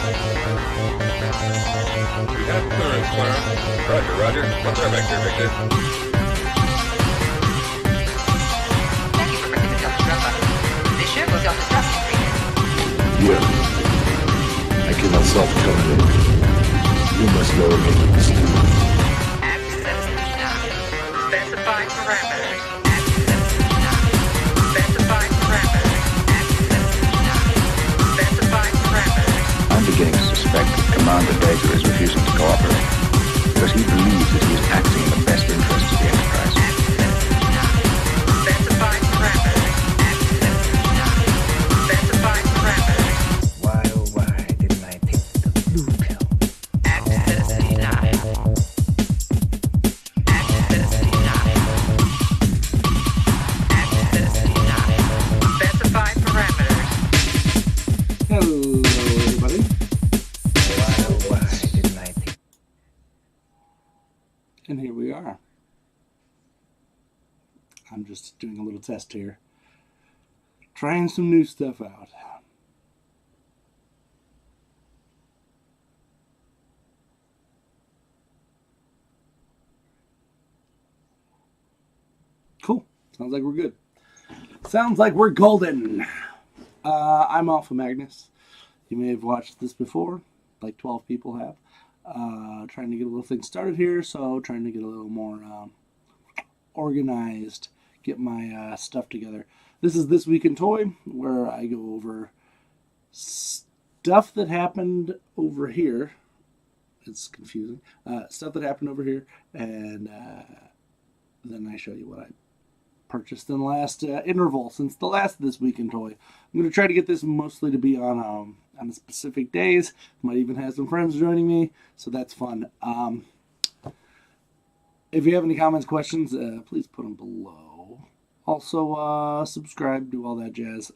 We have clearance, Clarence. Roger, Roger. What's our vector, Victor? Thank you for bringing the telegram up. This ship was self-destructing treatment. Yeah. I cannot self-terminate. You must lower me to the steam. Access denied. Specified parameters. Access denied. Specified parameters. Access denied. Specified parameters. I'm beginning to suspect that Commander Data is refusing to cooperate, because he believes that he is acting in the best interests of the Enterprise. Access denied. Specified parameters. Access denied. Specified parameters. Why, oh why didn't I take the blue pill? Access denied. Access denied. Access denied. Specified parameters. Hello, everybody. Why, oh why didn't I take... And here we are. I'm just doing a little test here. Trying some new stuff out. Cool. Sounds like we're good. Sounds like we're golden. I'm Alpha Magnus. You may have watched this before, like 12 people have. Trying to get a little thing started here, so trying to get a little more organized, get my stuff together. This is This Week in Toy, where I go over stuff that happened over here. It's confusing. Stuff that happened over here, and then I show you what I purchased in the last interval since the last This Week in Toy. I'm going to try to get this mostly to be on specific days. Might even have some friends joining me, so that's fun. If you have any comments, questions, please put them below. Also, subscribe, do all that jazz,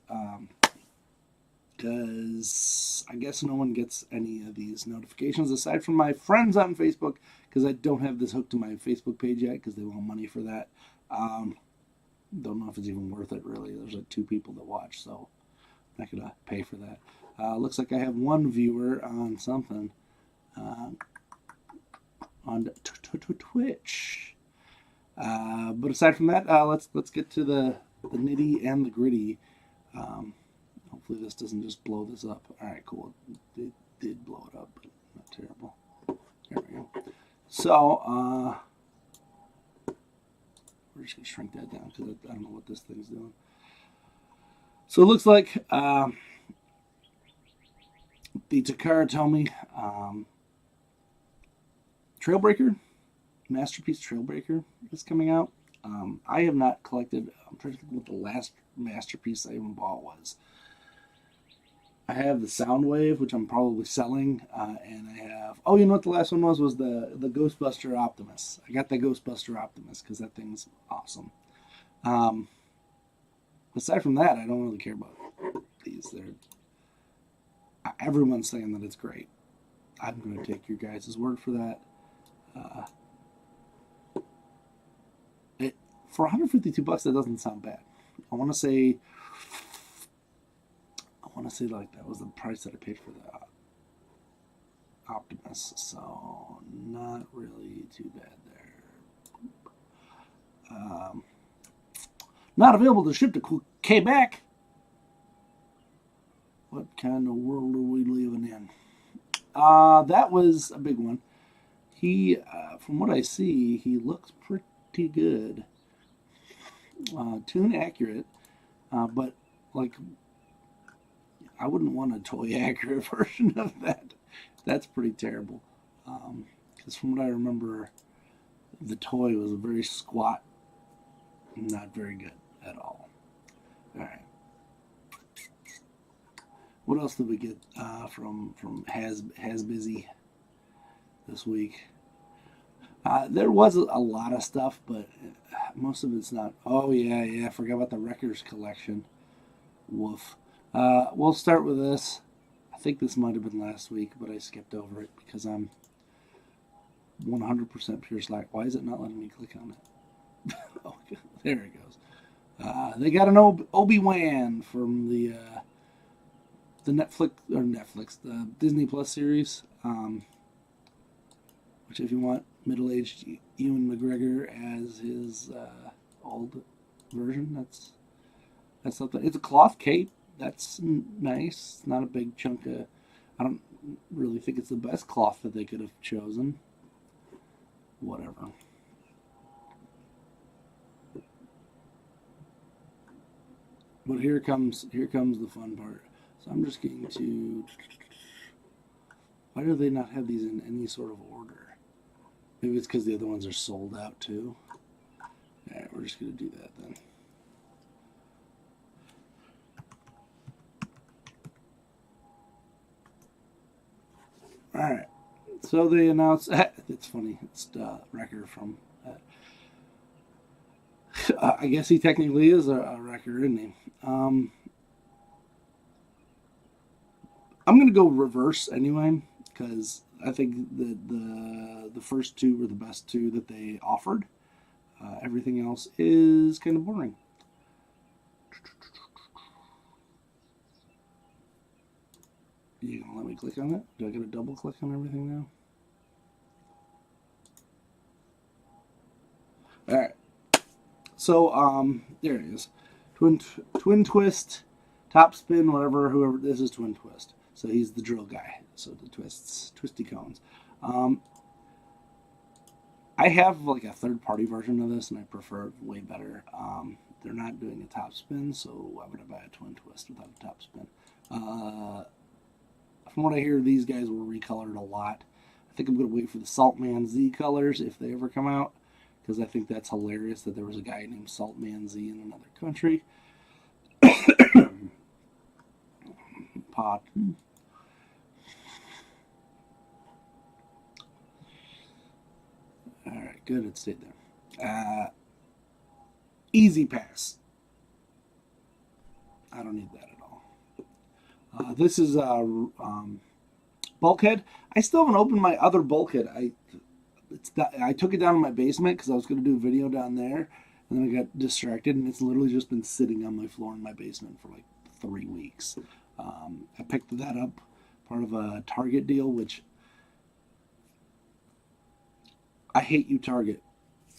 because I guess no one gets any of these notifications aside from my friends on Facebook, because I don't have this hooked to my Facebook page yet because they want money for that. Don't know if it's even worth it, really. There's like 2 people that watch, so I'm not going to pay for that. Looks like I have 1 viewer on something. On Twitch. But aside from that, let's get to the nitty and the gritty. Hopefully this doesn't just blow this up. Alright, cool. It did blow it up, but not terrible. There we go. So, we're just going to shrink that down because I don't know what this thing's doing. So it looks like the Takara Tomy Trailbreaker, Masterpiece Trailbreaker is coming out. I have not collected, I'm trying to think what the last Masterpiece I even bought was. I have the Soundwave, which I'm probably selling, and I have, oh, you know what the last one was the Ghostbuster Optimus. I got the Ghostbuster Optimus because that thing's awesome. Aside from that, I don't really care about these. Everyone's saying that it's great. I'm going to take your guys' word for that. For $152, that doesn't sound bad. I want to say like that was the price that I paid for the Optimus, so not really too bad there. Not available to ship to Quebec. What kind of world are we living in? That was a big one. He, from what I see, he looks pretty good. Tune accurate, but like I wouldn't want a toy accurate version of that. That's pretty terrible. Because from what I remember, the toy was very squat, not very good at all. All right. What else did we get from HasBusy this week? There was a lot of stuff, but most of it's not. Oh, yeah, I forgot about the Wreckers collection. Woof. We'll start with this. I think this might have been last week, but I skipped over it because I'm 100% pure slack. Why is it not letting me click on it? Oh, there it goes. They got an Obi-Wan from the the Disney Plus series, which if you want middle-aged Ewan McGregor as his old version, that's something. It's a cloth cape. That's nice. It's not a big chunk of. I don't really think it's the best cloth that they could have chosen. Whatever. But here comes the fun part. So I'm just going to. Why do they not have these in any sort of order? Maybe it's because the other ones are sold out too. Alright, we're just going to do that then. Alright, so they announced, it's funny, it's Wrecker from, I guess he technically is a Wrecker, isn't he? I'm going to go reverse anyway, because I think that the first two were the best two that they offered. Everything else is kind of boring. You gonna let me click on it? Do I get a double click on everything now? Alright. So, there it is. Twin twist, top spin, whatever, whoever. This is twin twist. So he's the drill guy. So the twisty cones. I have like a third-party version of this, and I prefer it way better. They're not doing a top spin, so why would I buy a twin twist without a top spin? From what I hear, these guys were recolored a lot. I think I'm going to wait for the Saltman Z colors if they ever come out, because I think that's hilarious that there was a guy named Saltman Z in another country. Pot. Alright, good, it stayed there. Easy pass. I don't need that at all. This is bulkhead. I still haven't opened my other bulkhead. I took it down in my basement because I was going to do a video down there, and then I got distracted, and it's literally just been sitting on my floor in my basement for like 3 weeks. I picked that up, part of a Target deal, which I hate you, Target.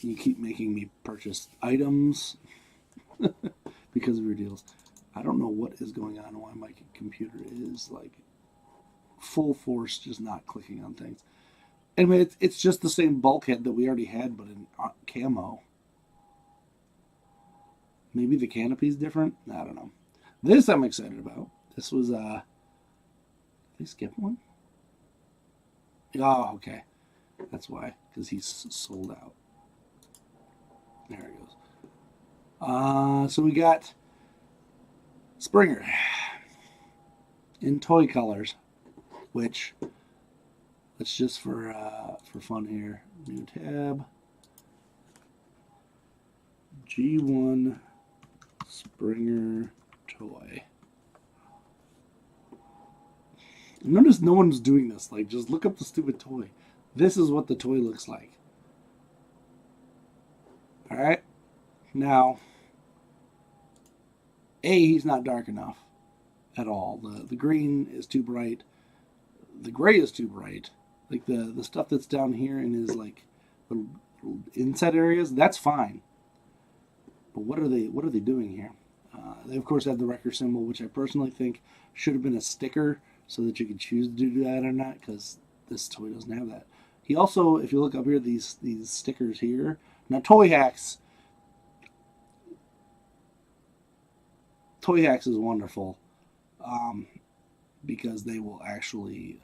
You keep making me purchase items because of your deals. I don't know what is going on, why my computer is like full force just not clicking on things. Anyway, it's just the same bulkhead that we already had, but in camo. Maybe the canopy's different? I don't know. This I'm excited about. This was, did they skip one? Oh, okay. That's why, because he's sold out. There he goes. So we got Springer in toy colors, which, let's just for fun here, new tab, G1 Springer toy. Notice no one's doing this. Like, just look up the stupid toy. This is what the toy looks like. Alright? Now, he's not dark enough at all. The green is too bright. The gray is too bright. Like, the stuff that's down here in his, like, little inset areas, that's fine. But what are they doing here? They, of course, have the Wrecker symbol, which I personally think should have been a sticker so that you could choose to do that or not, because this toy doesn't have that. He also, if you look up here, these stickers here. Now, Toy Hacks is wonderful because they will actually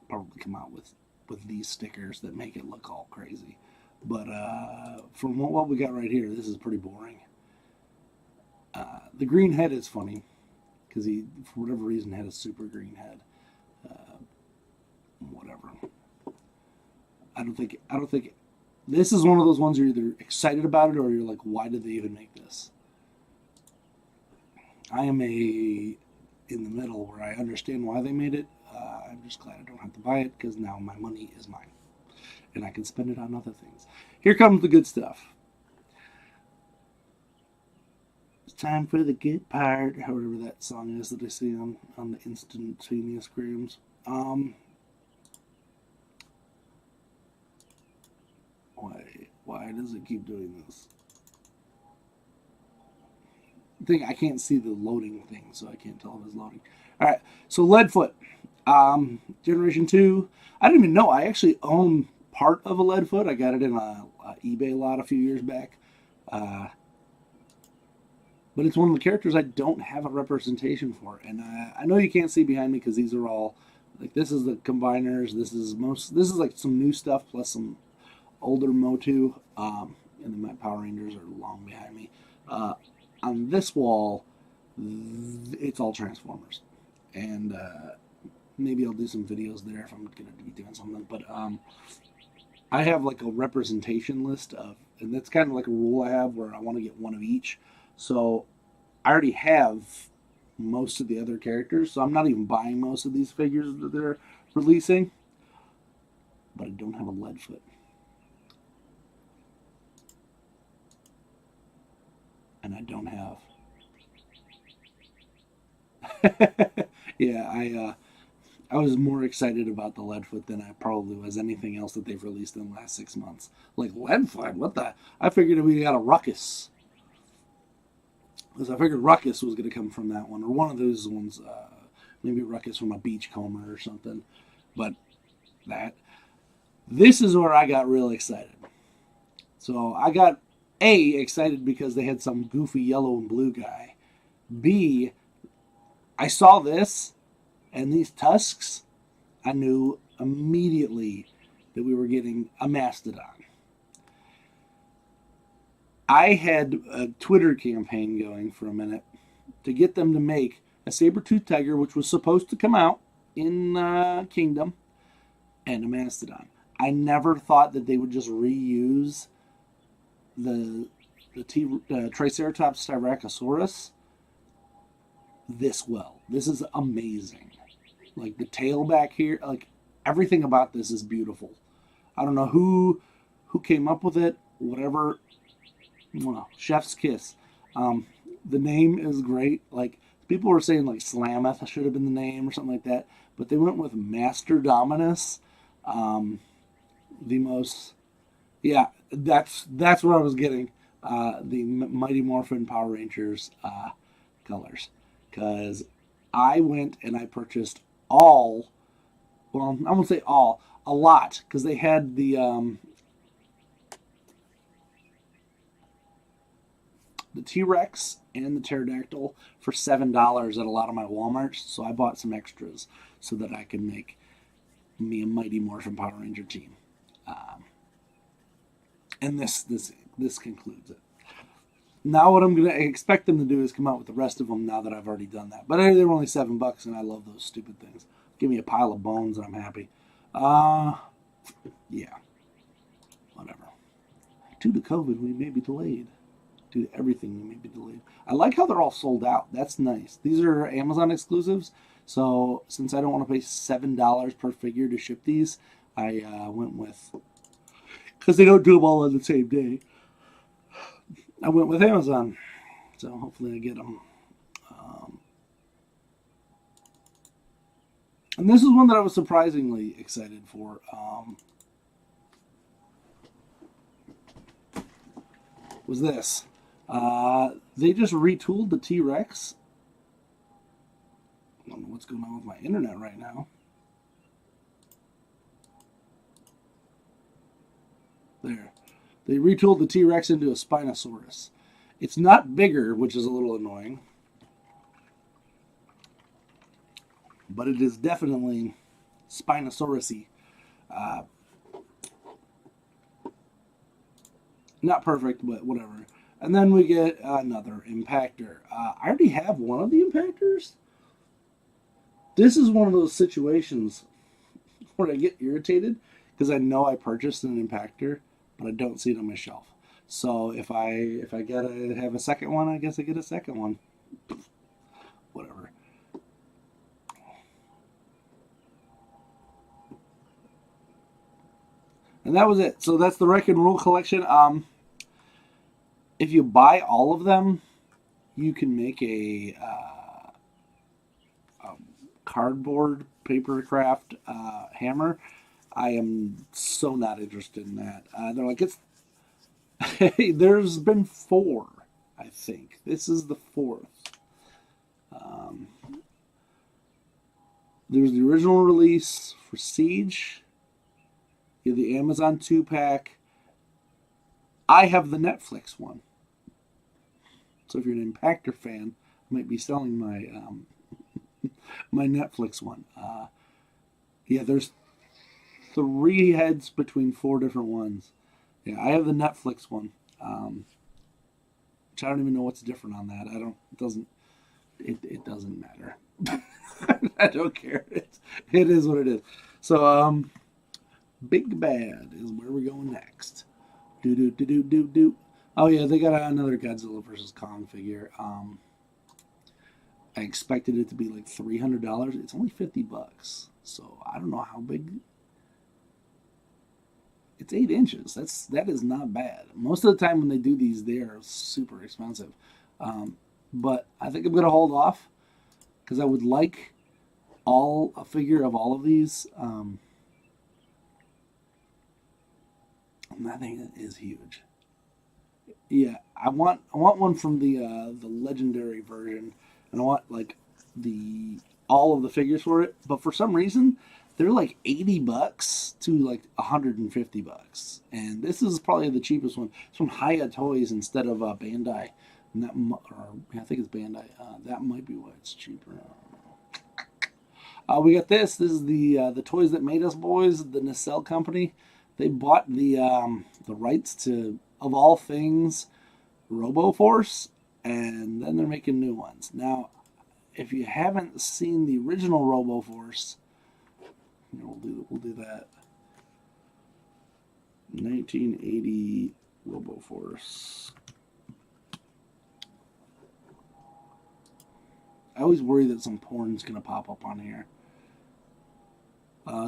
probably come out with these stickers that make it look all crazy. But from what we got right here, this is pretty boring. The green head is funny because he, for whatever reason, had a super green head. Whatever. I don't think this is one of those ones you're either excited about it or you're like, why did they even make this? I am in the middle where I understand why they made it. I'm just glad I don't have to buy it because now my money is mine and I can spend it on other things. Here comes the good stuff. time for the good part, or whatever that song is that I see on the instantaneous grams. Why does it keep doing this? I can't see the loading thing, so I can't tell if it's loading. All right, so Leadfoot, Generation 2. I didn't even know I actually own part of a Leadfoot. I got it in a eBay lot a few years back. But it's one of the characters I don't have a representation for. And I know you can't see behind me because these are all, like, this is the combiners. This is like some new stuff plus some older Motu. And then my Power Rangers are long behind me. On this wall, it's all Transformers. And maybe I'll do some videos there if I'm going to be doing something. But I have like a representation list of, and that's kind of like a rule I have where I want to get one of each. So I already have most of the other characters, so I'm not even buying most of these figures that they're releasing. But I don't have a Leadfoot. And I don't have. Yeah, I was more excited about the Leadfoot than I probably was anything else that they've released in the last 6 months. Like, Leadfoot? What the? I figured we got a Ruckus. Because I figured Ruckus was going to come from that one. Or one of those ones. Maybe Ruckus from a Beachcomber or something. But this is where I got real excited. So I got excited because they had some goofy yellow and blue guy. B, I saw this and these tusks. I knew immediately that we were getting a Mastodon. I had a Twitter campaign going for a minute to get them to make a saber-toothed tiger, which was supposed to come out in Kingdom, and a Mastodon. I never thought that they would just reuse the Triceratops Styracosaurus this well. This is amazing. Like the tail back here, like everything about this is beautiful. I don't know who came up with it. Whatever, well, chef's kiss. The name is great. Like people were saying, like Slameth should have been the name or something like that, but they went with Master Dominus. The most, yeah, that's what I was getting. The Mighty Morphin Power Rangers colors, because I went and I purchased all. Well, I won't say all, a lot, because they had the T-Rex and the Pterodactyl for $7 at a lot of my Walmarts. So I bought some extras so that I could make me a Mighty Morphin Power Ranger team. And this concludes it. Now what I'm going to expect them to do is come out with the rest of them now that I've already done that. But they were only $7 and I love those stupid things. Give me a pile of bones and I'm happy. Yeah. Whatever. Due to COVID, we may be delayed. Due to everything, we may be delayed. I like how they're all sold out. That's nice. These are Amazon exclusives. So since I don't want to pay $7 per figure to ship these, I went with, because they don't do them all on the same day, I went with Amazon. So hopefully I get them. And this is one that I was surprisingly excited for. Was this. They just retooled the T-Rex. I don't know what's going on with my internet right now. There. They retooled the T-Rex into a Spinosaurus. It's not bigger, which is a little annoying. But it is definitely Spinosaurus-y. Not perfect, but whatever. And then we get another Impactor. I already have one of the Impactors. This is one of those situations where I get irritated because I know I purchased an Impactor, but I don't see it on my shelf. So if I gotta have a second one, I guess I get a second one. Whatever. And that was it. So that's the Wreck and Roll collection. If you buy all of them, you can make a cardboard paper craft hammer. I am so not interested in that. They're like, there's been 4, I think. This is the 4th. There's the original release for Siege. You have the Amazon 2-pack. I have the Netflix one. So if you're an Impactor fan, I might be selling my my Netflix one. Yeah, there's 3 heads between 4 different ones. Yeah, I have the Netflix one. Which I don't even know what's different on that. It doesn't matter. I don't care. It is what it is. So, Big Bad is where we're going next. Do. Oh yeah, they got another Godzilla vs. Kong figure. I expected it to be like $300. It's only $50. So I don't know how big. It's 8 inches. That is not bad. Most of the time when they do these, they are super expensive. But I think I'm gonna hold off because I would like a figure of all of these. That thing is huge. Yeah, I want one from the legendary version, and I want like all of the figures for it. But for some reason, they're like $80 to like $150, and this is probably the cheapest one. It's from Hiya Toys instead of Bandai, and I think it's Bandai. That might be why it's cheaper. We got this. This is the Toys That Made Us Boys, the Nacelle company. They bought the rights to, of all things, Roboforce, and then they're making new ones. Now, if you haven't seen the original Roboforce, we'll do that. 1980 Roboforce. I always worry that some porn's gonna pop up on here.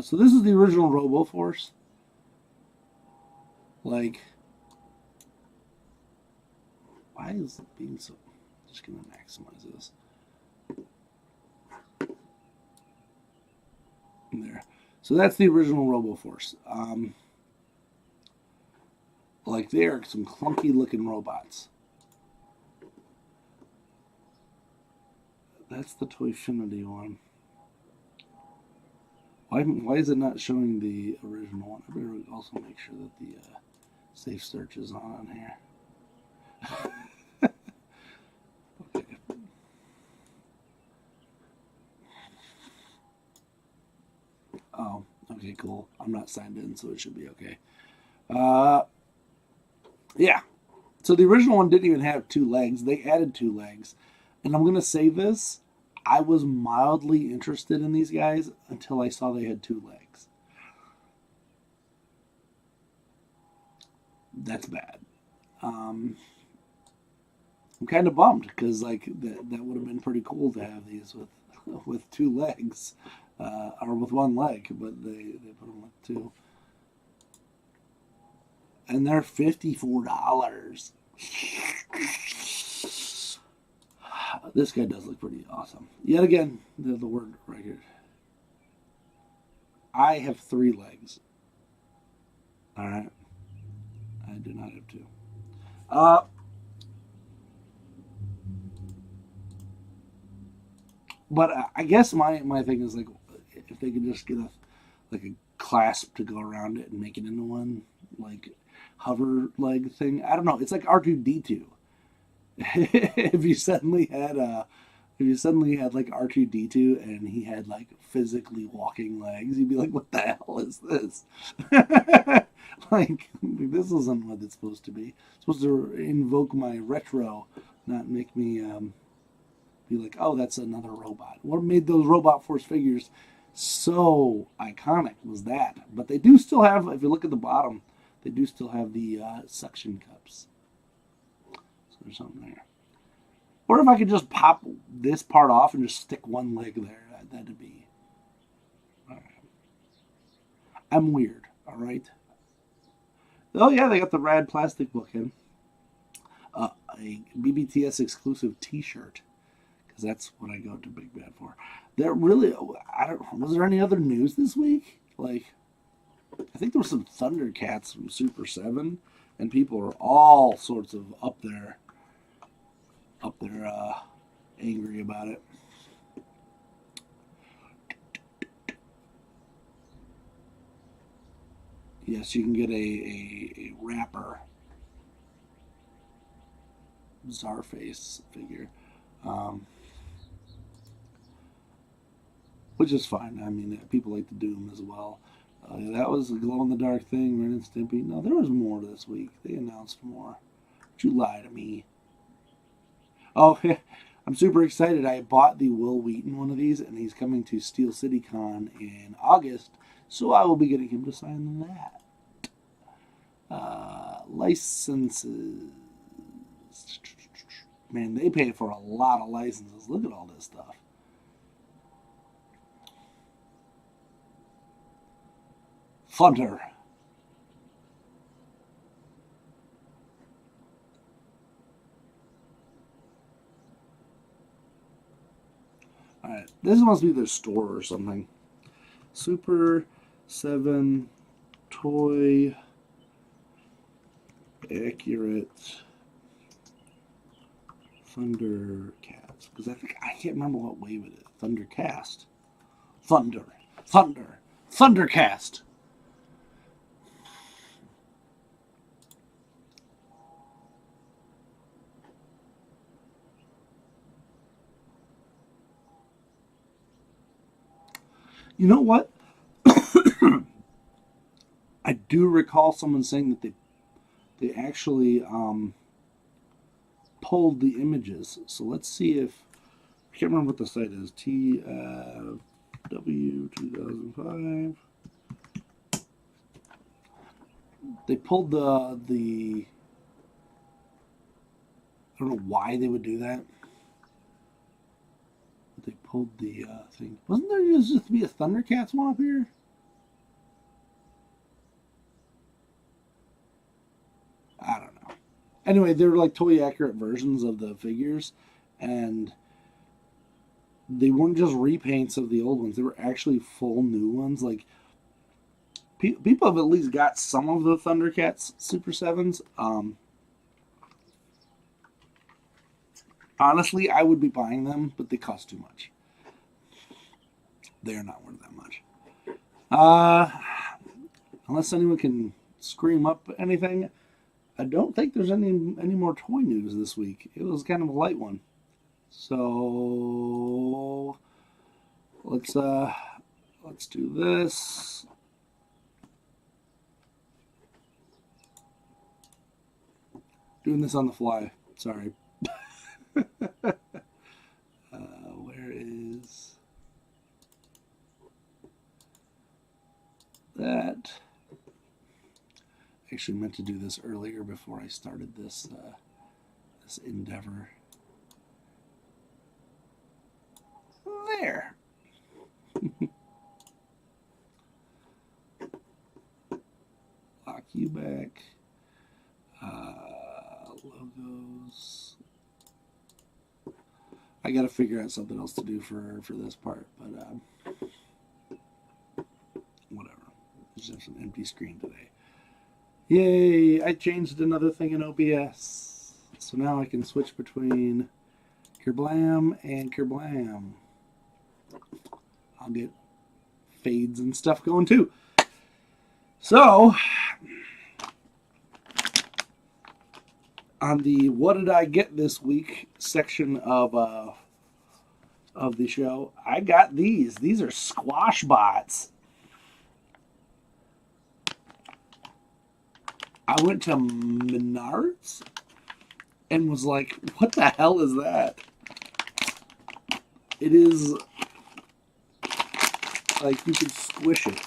So this is the original Roboforce. Like, why is it being so? I'm just gonna maximize this. There. So that's the original Roboforce. Like, they are some clunky looking robots. That's the Toyfinity one. Why is it not showing the original one? I better also make sure that the safe search is on here. Okay. Oh, okay, cool. I'm not signed in, so it should be okay. Yeah. So the original one didn't even have 2 legs. They added 2 legs. And I'm going to say this. I was mildly interested in these guys until I saw they had 2 legs. That's bad. I'm kind of bummed because like that would have been pretty cool to have these with 2 legs, or with 1 leg, but they put them with 2, and they're $54. This guy does look pretty awesome. Yet again, the word right here. I have 3 legs. All right. I do not have 2. But I guess my thing is like, if they could just get a clasp to go around it and make it into one like hover leg thing. I don't know. It's like R2-D2. If you suddenly had like R2-D2 and he had like physically walking legs, you'd be like, what the hell is this? Like, this isn't what it's supposed to be. It's supposed to invoke my retro, not make me be like, oh, that's another robot. What made those Roboforce figures so iconic was that. But they do still have, if you look at the bottom, they do still have the suction cups. So there's something there. Or if I could just pop this part off and just stick 1 leg there, that'd be... All right. I'm weird, all right? Oh, yeah, they got the rad plastic book in. a BBTS exclusive T-shirt, because that's what I go to Big Bad for. There really, was there any other news this week? Like, I think there was some Thundercats from Super 7, and people are all sorts of up there angry about it. Yes, you can get a rapper Czarface figure, which is fine. I mean, people like to do them as well. That was a glow-in-the-dark thing, Ren and Stimpy. No, there was more this week. They announced more. Don't you lie to me. Oh, I'm super excited. I bought the Will Wheaton one of these, and he's coming to Steel City Con in August, so I will be getting him to sign that. Licenses. Man, they pay for a lot of licenses. Look at all this stuff. Thunder. Alright, this must be their store or something. Super 7 Toy Accurate Thundercats. Because I can't remember what wave it is. Thundercast. Thundercast. You know what? I do recall someone saying that they actually pulled the images. So let's see if I can't remember what the site is. TW 2005. They pulled the I don't know why they would do that. They pulled the thing. Wasn't there supposed to be a Thundercats one up here? I don't know. Anyway, they were like toy accurate versions of the figures, and they weren't just repaints of the old ones. They were actually full new ones. Like, people have at least got some of the Thundercats Super 7s. Honestly, I would be buying them, but they cost too much. They are not worth that much. Unless anyone can scream up anything, I don't think there's any more toy news this week. It was kind of a light one. So let's do this. Doing this on the fly. Sorry. Where is that? I actually meant to do this earlier before I started this this endeavor. There. Lock you back. Logos. I gotta figure out something else to do for this part, but whatever. Just have some empty screen today. Yay! I changed another thing in OBS, so now I can switch between Kerblam and Kerblam. I'll get fades and stuff going too. So, on the "What did I get this week" section of the show, I got these. These are Squash Bots. I went to Menards and was like, "What the hell is that?" It is like you can squish it.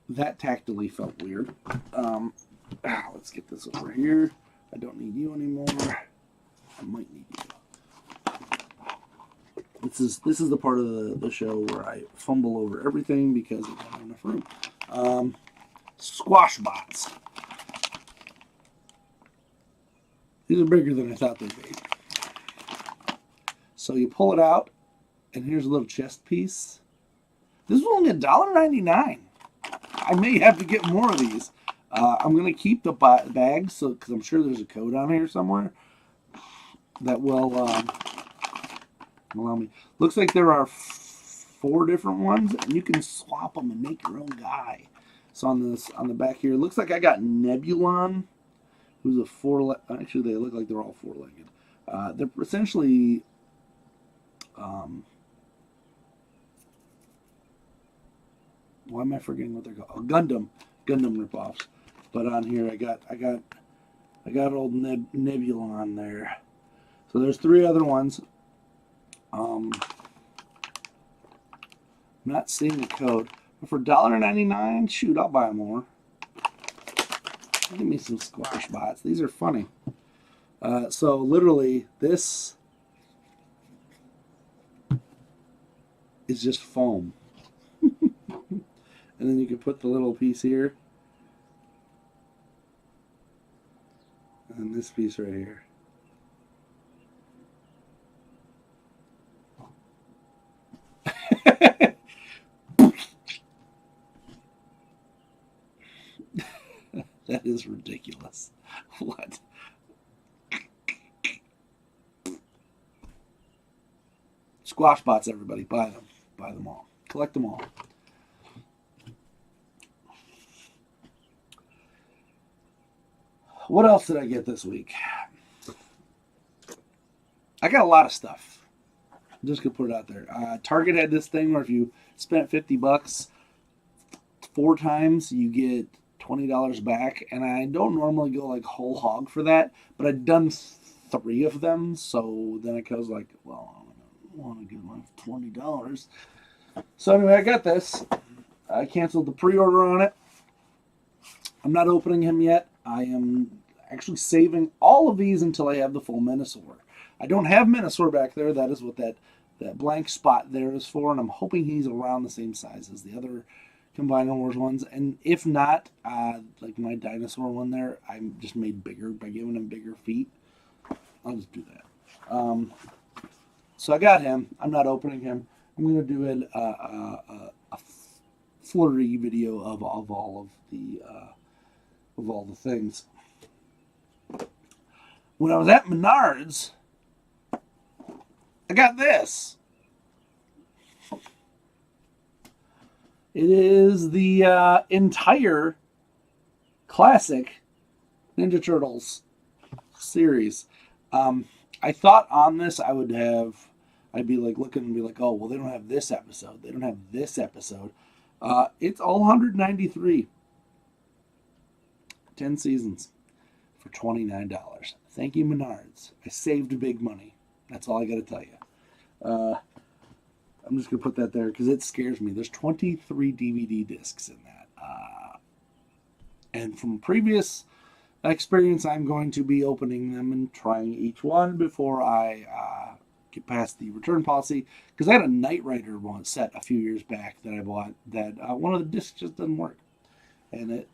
That tactily felt weird. Let's get this over here. I don't need you anymore. I might need you. This is the part of the show where I fumble over everything because I don't have enough room. Squash bots. These are bigger than I thought they'd be. So you pull it out, and here's a little chest piece. This was only $1.99. I may have to get more of these. I'm going to keep the bags because I'm sure there's a code on here somewhere that will allow me. Looks like there are 4 different ones, and you can swap them and make your own guy. So on the back here, it looks like I got Nebulon, who's a 4-legged. Actually, they look like they're all 4-legged. They're essentially why am I forgetting what they're called? Oh, Gundam ripoffs. But on here, I got old Nebulon there. So there's 3 other ones. Not seeing the code, but for $1.99, shoot, I'll buy more. Give me some squash bots. These are funny. So literally, this is just foam. And then you can put the little piece here. And this piece right here. That is ridiculous. What? Squash bots, everybody. Buy them. Buy them all. Collect them all. What else did I get this week? I got a lot of stuff. I'm just going to put it out there. Target had this thing where if you spent $50 4 times, you get $20 back. And I don't normally go like whole hog for that, but I'd done 3 of them. So then I was like, well, I want to get my $20. So anyway, I got this. I canceled the pre-order on it. I'm not opening him yet. I am actually saving all of these until I have the full Menasor. I don't have Menasor back there. That is what that blank spot there is for, and I'm hoping he's around the same size as the other Combiner Wars ones. And if not, like my dinosaur one there, I just made bigger by giving him bigger feet. I'll just do that. So I got him. I'm not opening him. I'm going to do a flurry video of all the things. When I was at Menards, I got this. It is the entire classic Ninja Turtles series. I thought on this I'd be like looking and be like, oh, well, they don't have this episode. They don't have this episode. It's all 193. 10 seasons for $29. Thank you, Menards. I saved big money. That's all I got to tell you. I'm just going to put that there because it scares me. There's 23 DVD discs in that. And from previous experience, I'm going to be opening them and trying each one before I get past the return policy. Because I had a Knight Rider one set a few years back that I bought that one of the discs just doesn't work. And it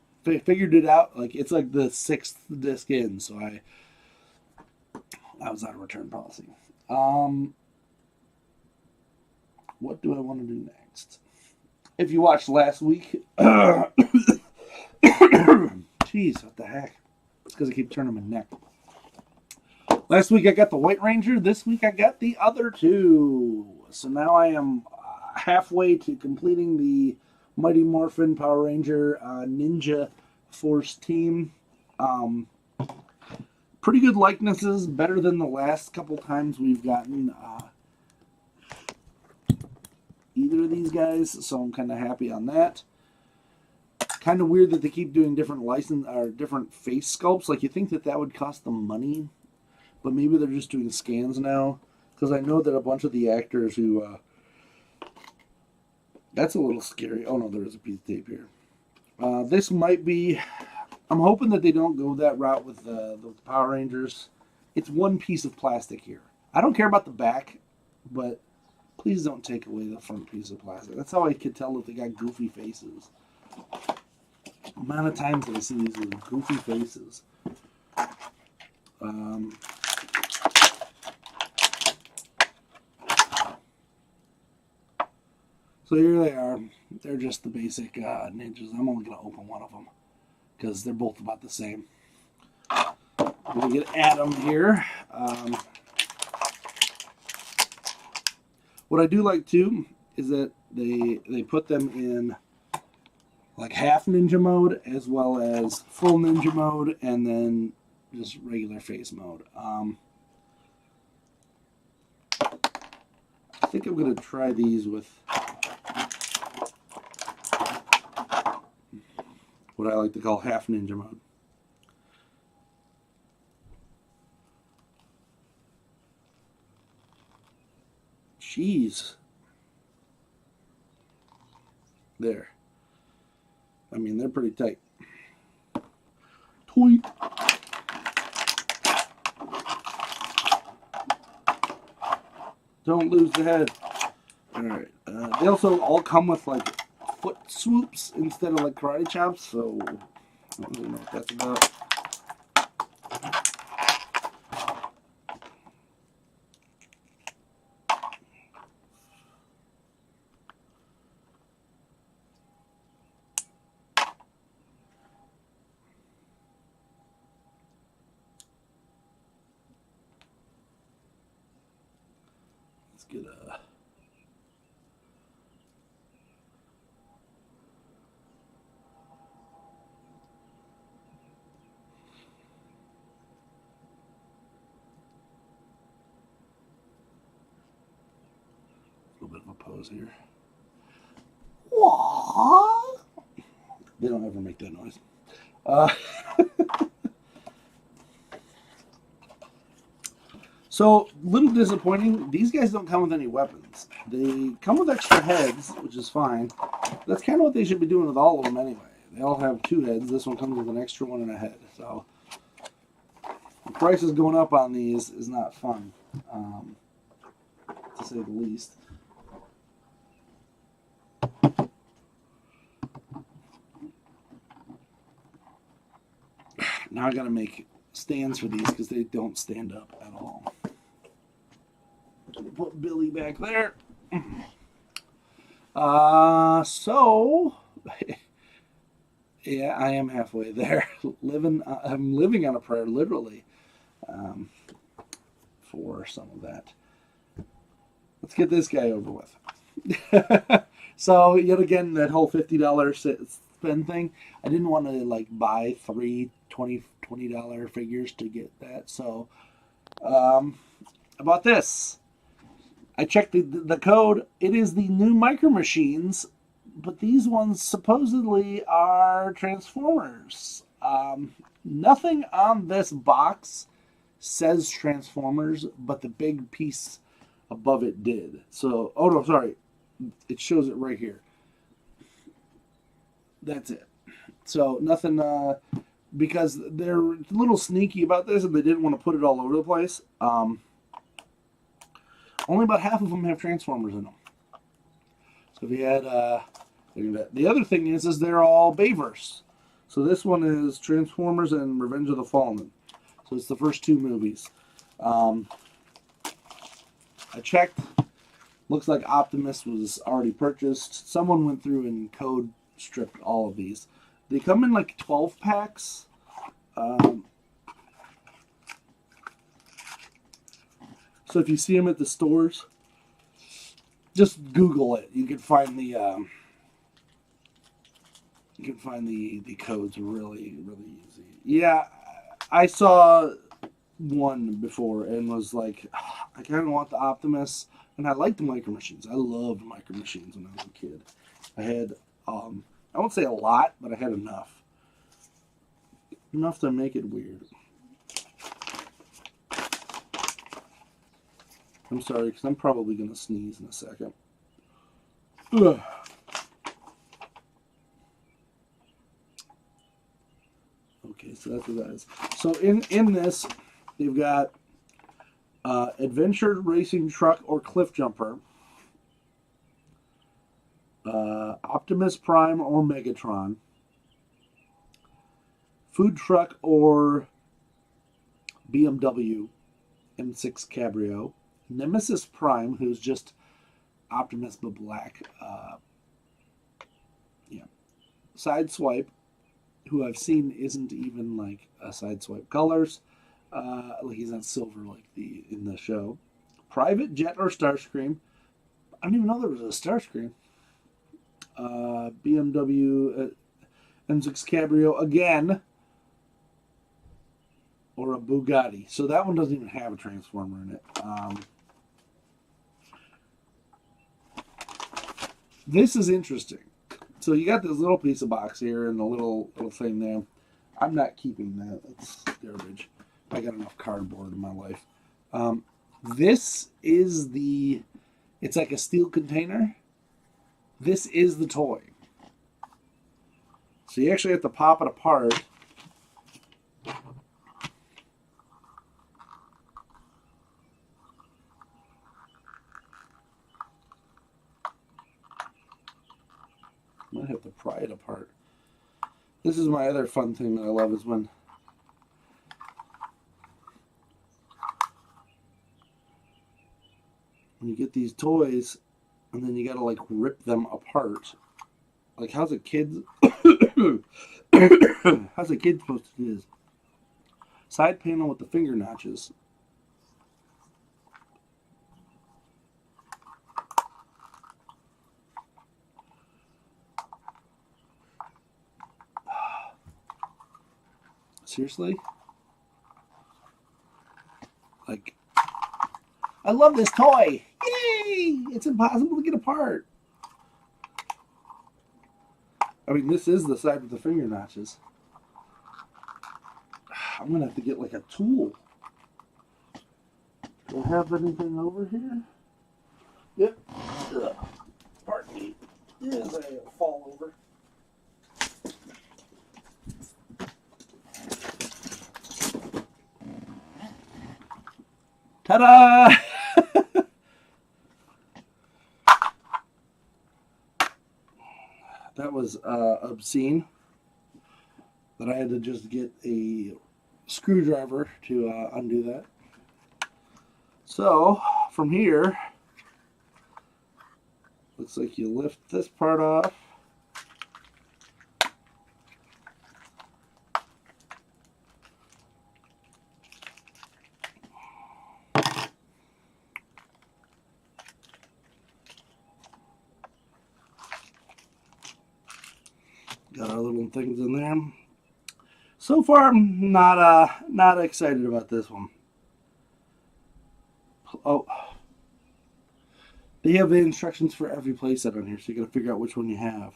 figured it out. Like it's like the 6th disc in, so I was out of return policy. What do I want to do next? If you watched last week, jeez, what the heck? It's because I keep turning my neck. Last week I got the White Ranger. This week I got the other 2. So now I am halfway to completing the Mighty Morphin Power Ranger Ninja Force team. Pretty good likenesses, better than the last couple times we've gotten either of these guys, so I'm kind of happy on that. Kind of weird that they keep doing different license or different face sculpts. Like you think that would cost them money, but maybe they're just doing scans now. Because I know that a bunch of the actors who that's a little scary. Oh no, there is a piece of tape here. This might be. I'm hoping that they don't go that route with the Power Rangers. It's one piece of plastic here. I don't care about the back, but please don't take away the front piece of plastic. That's how I could tell if they got goofy faces. amount of times that I see these little goofy faces. So here they are. They're just the basic ninjas. I'm only going to open one of them because they're both about the same. I'm going to get Adam here. What I do like too is that they put them in like half ninja mode as well as full ninja mode and then just regular face mode. I think I'm going to try these with what I like to call half ninja mode. Jeez. There. I mean, they're pretty tight. Toy. Don't lose the head. Alright. They also all come with like foot swoops instead of like karate chops, so I don't really know what that's about. Let's get a little bit of a pose here. Wah! They don't ever make that noise. So, little disappointing. These guys don't come with any weapons. They come with extra heads, which is fine. That's kind of what they should be doing with all of them anyway. They all have 2 heads. This one comes with an extra one and a head. So, the prices going up on these is not fun, to say the least. Now I gotta make stands for these because they don't stand up at all. Put Billy back there. So yeah, I am halfway there. I'm living on a prayer, literally, for some of that. Let's get this guy over with. So yet again, that whole $50 spend thing. I didn't want to like buy 3 $20 figures to get that. So about this, I checked the code. It is the new Micro Machines, but these ones supposedly are Transformers. Nothing on this box says Transformers, but the big piece above it did. So, oh no, sorry. It shows it right here. That's it. So, nothing, because they're a little sneaky about this and they didn't want to put it all over the place. Only about half of them have Transformers in them. So if you had, the other thing is they're all Bayverse. So this one is Transformers and Revenge of the Fallen. So it's the first 2 movies. I checked. Looks like Optimus was already purchased. Someone went through and code stripped all of these. They come in like 12 packs. So if you see them at the stores, just Google it. You can find the codes really easy. Yeah, I saw one before and was like, I kind of want the Optimus, and I liked the Micro Machines. I loved Micro Machines when I was a kid. I had I won't say a lot, but I had enough to make it weird. I'm sorry, because I'm probably going to sneeze in a second. Ugh. Okay, so that's what that is. So in this, they've got Adventure Racing Truck or Cliff Jumper, Optimus Prime or Megatron, food truck or BMW M6 Cabrio. Nemesis Prime, who's just Optimus but black. Sideswipe, who I've seen isn't even like a Sideswipe colors. Like he's not silver like in the show. Private Jet or Starscream. I didn't even know there was a Starscream. BMW M6 Cabrio again. Or a Bugatti. So that one doesn't even have a Transformer in it. This is interesting. So you got this little piece of box here and the little thing there. I'm not keeping that. That's garbage. I got enough cardboard in my life. This is it's like a steel container. This is the toy. So you actually have to pop it apart. Might have to pry it apart. This is my other fun thing that I love is when you get these toys and then you gotta like rip them apart. Like how's a kid how's a kid supposed to do this? Side panel with the finger notches. Seriously? Like, I love this toy! Yay! It's impossible to get apart. I mean, this is the side with the finger notches. I'm gonna have to get like a tool. Do I have anything over here? Yep. Ugh. Pardon me. Yes, I fall over. Ta-da! That was obscene. That I had to just get a screwdriver to undo that. So, from here, looks like you lift this part off. Got our little things in there. So far, I'm not excited about this one. Oh, they have the instructions for every playset on here, so you got to figure out which one you have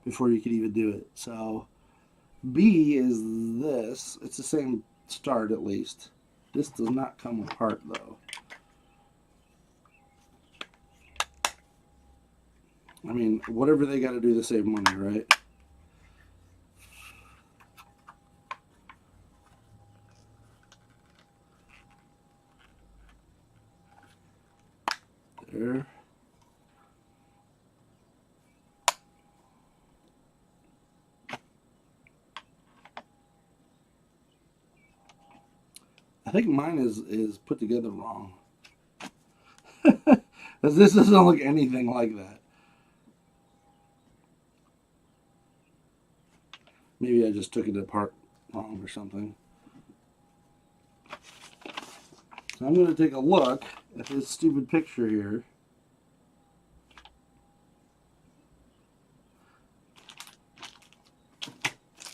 before you can even do it. So, B is this. It's the same start at least. This does not come apart though. I mean, whatever they got to do to save money, right? There. I think mine is put together wrong. This doesn't look anything like that. Maybe I just took it apart wrong or something. So I'm going to take a look at this stupid picture here.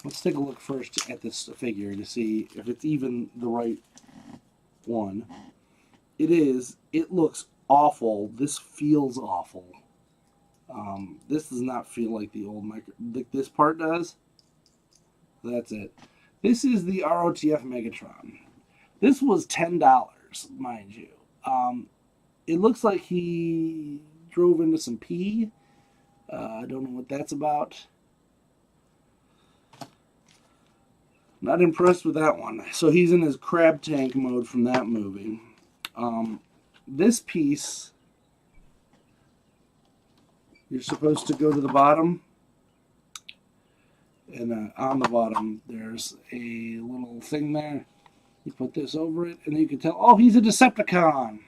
Let's take a look first at this figure to see if it's even the right one. It is. It looks awful. This feels awful. This does not feel like the old micro. This part does. That's it. This is the Rotf Megatron. This was $10, mind you. It looks like he drove into some pee. I don't know what that's about. Not impressed with that one. So he's in his crab tank mode from that movie. This piece, you're supposed to go to the bottom And on the bottom, there's a little thing there. You put this over it, and you can tell, oh, he's a Decepticon.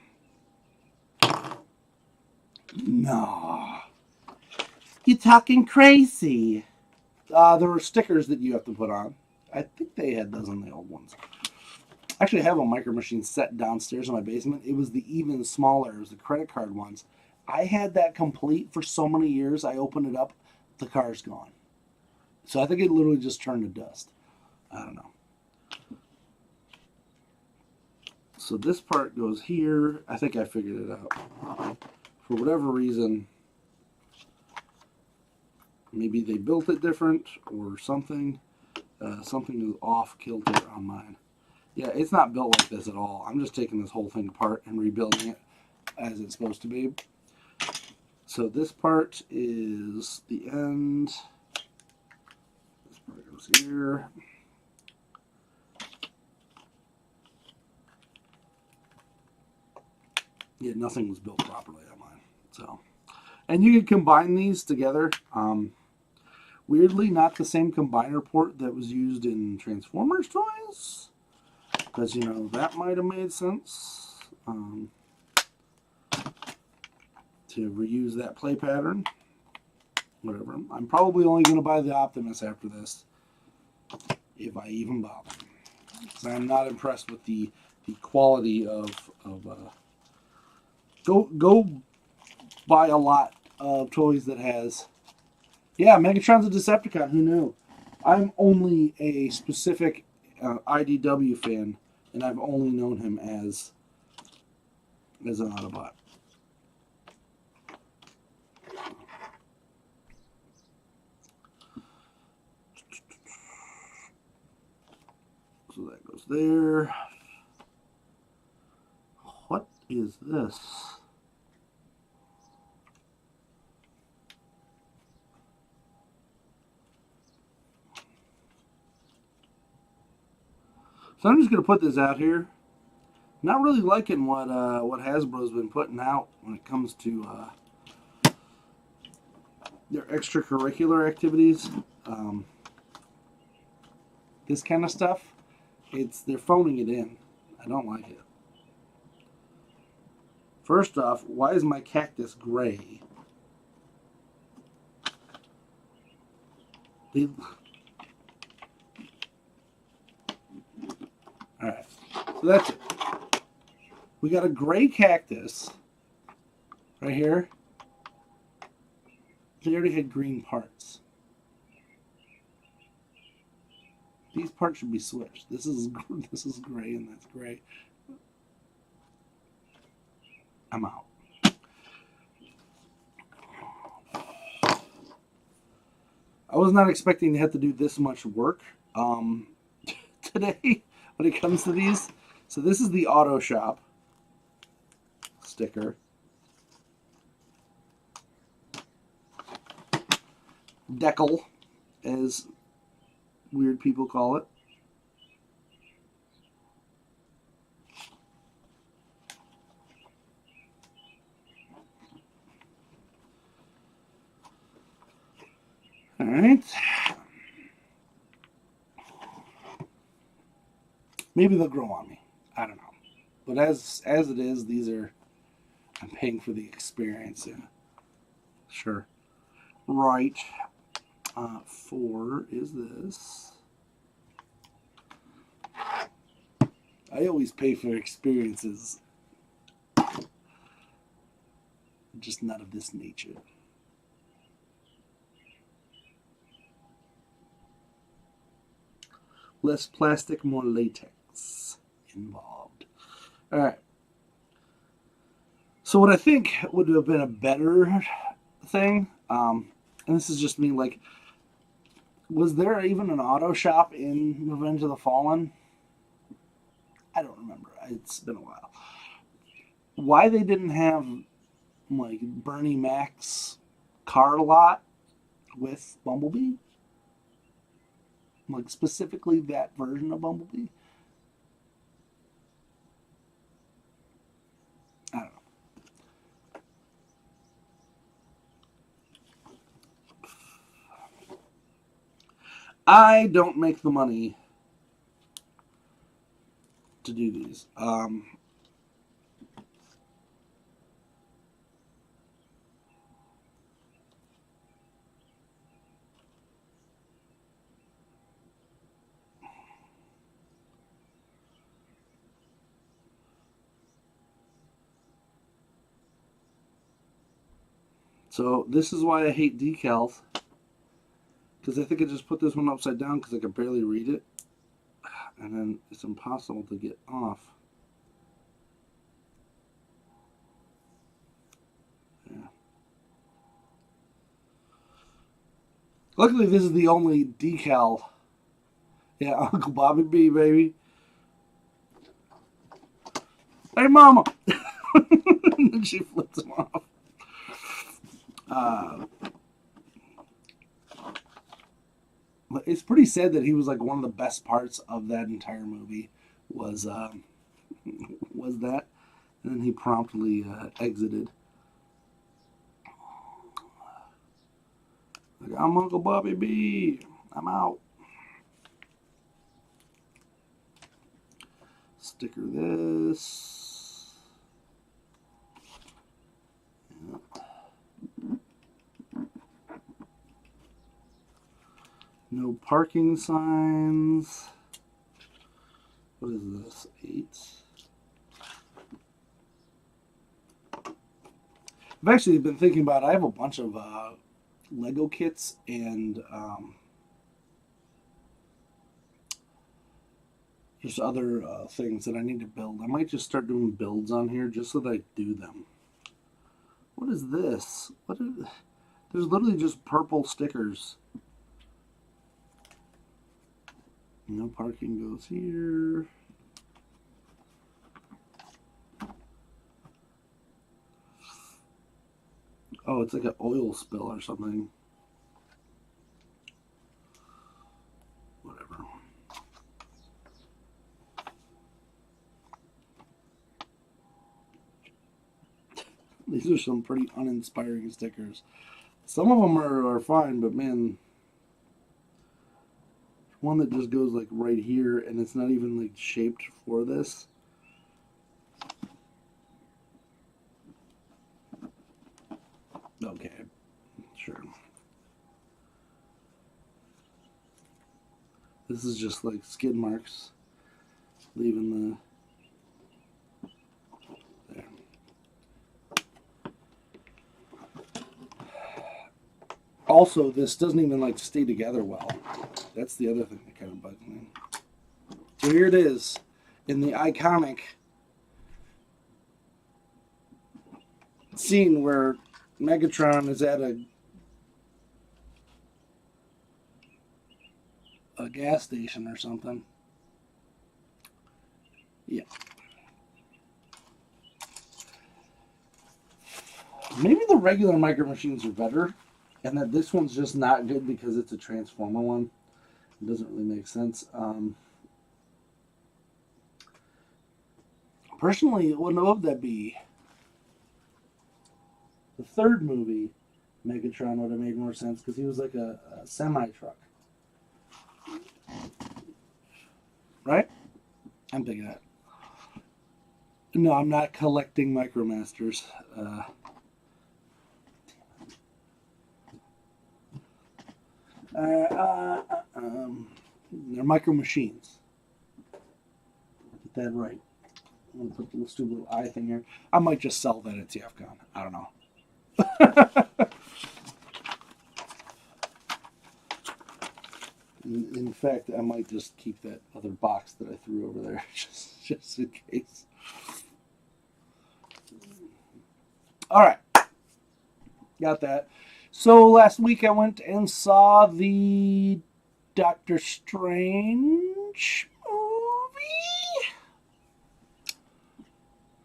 No. You're talking crazy. There were stickers that you have to put on. I think they had those on the old ones. Actually, I have a Micro Machine set downstairs in my basement. It was the even smaller. It was the credit card ones. I had that complete for so many years. I opened it up, the car's gone. So I think it literally just turned to dust. I don't know. So this part goes here. I think I figured it out. For whatever reason, maybe they built it different or something. Something is off kilter on mine. Yeah, it's not built like this at all. I'm just taking this whole thing apart and rebuilding it as it's supposed to be. So this part is the end. This part goes here. Yeah, nothing was built properly on mine. So, and you can combine these together. Weirdly, not the same combiner port that was used in Transformers toys. Because, you know, that might have made sense. To reuse that play pattern. Whatever. I'm probably only going to buy the Optimus after this. If I even bother. Because I'm not impressed with the quality of go buy a lot of toys that has... Yeah, Megatron's a Decepticon. Who knew? I'm only a specific IDW fan, and I've only known him as an Autobot. So that goes there. What is this? So I'm just going to put this out here. Not really liking what Hasbro's been putting out when it comes to their extracurricular activities. This kind of stuff, they're phoning it in. I don't like it. First off, why is my cactus gray? Alright, so that's it. We got a gray cactus right here. They already had green parts. These parts should be switched. This is gray and that's gray. I'm out. I was not expecting to have to do this much work today when it comes to these. So this is the Auto Shop sticker. Decal, as weird people call it. All right. Maybe they'll grow on me. I don't know. But as it is, these are, I'm paying for the experience. Yeah. Sure. Right. 4 is this. I always pay for experiences. Just not of this nature. Less plastic, more latex involved. All right. So what I think would have been a better thing, and this is just me, like, was there even an auto shop in Revenge of the Fallen? I don't remember. It's been a while. Why they didn't have, like, Bernie Mac's car lot with Bumblebee? Like, specifically that version of Bumblebee? I don't know. I don't make the money to do these. So this is why I hate decals. Because I think I just put this one upside down because I could barely read it. And then it's impossible to get off. Yeah. Luckily, this is the only decal. Yeah, Uncle Bobby B, baby. Hey, Mama! And then she flips him off. But it's pretty sad that he was like one of the best parts of that entire movie was that, and then he promptly exited. Like, I'm Uncle Bobby B. I'm out. Sticker this. Yep. No parking signs. What is this? 8. I've actually been thinking about it. I have a bunch of Lego kits and just other things that I need to build. I might just start doing builds on here just so that I do them. What is this? There's literally just purple stickers. No parking goes here. Oh, it's like an oil spill or something. Whatever. These are some pretty uninspiring stickers. Some of them are fine, but man, one that just goes like right here and it's not even like shaped for this. Okay, sure. This is just like skid marks, leaving the, there. Also, this doesn't even like stay together well. That's the other thing that kind of bugs me. So here it is, in the iconic scene where Megatron is at a gas station or something. Yeah. Maybe the regular Micro Machines are better, and that this one's just not good because it's a Transformer one. It doesn't really make sense. Personally, what would that be? The third movie, Megatron would have made more sense because he was like a semi-truck. Right? I'm thinking that. No, I'm not collecting Micromasters. They're Micro Machines. Get that right. I'm going to put the stupid little eye thing here. I might just sell that at TFCon. I don't know. In fact, I might just keep that other box that I threw over there just in case. All right. Got that. So last week I went and saw the Doctor Strange movie.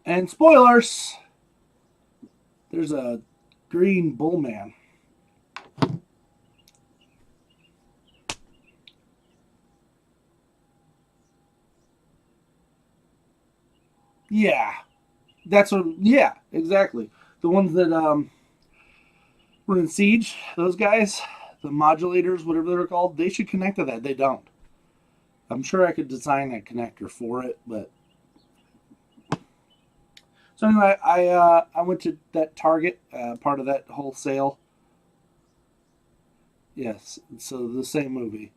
And spoilers, there's a green bull man. Yeah, that's what. Yeah, exactly. The ones that were in Siege, those guys. the modulators, whatever they're called, they should connect to that. They don't. I'm sure I could design a connector for it, but so anyway, I went to that Target, part of that whole sale. Yes, so the same movie.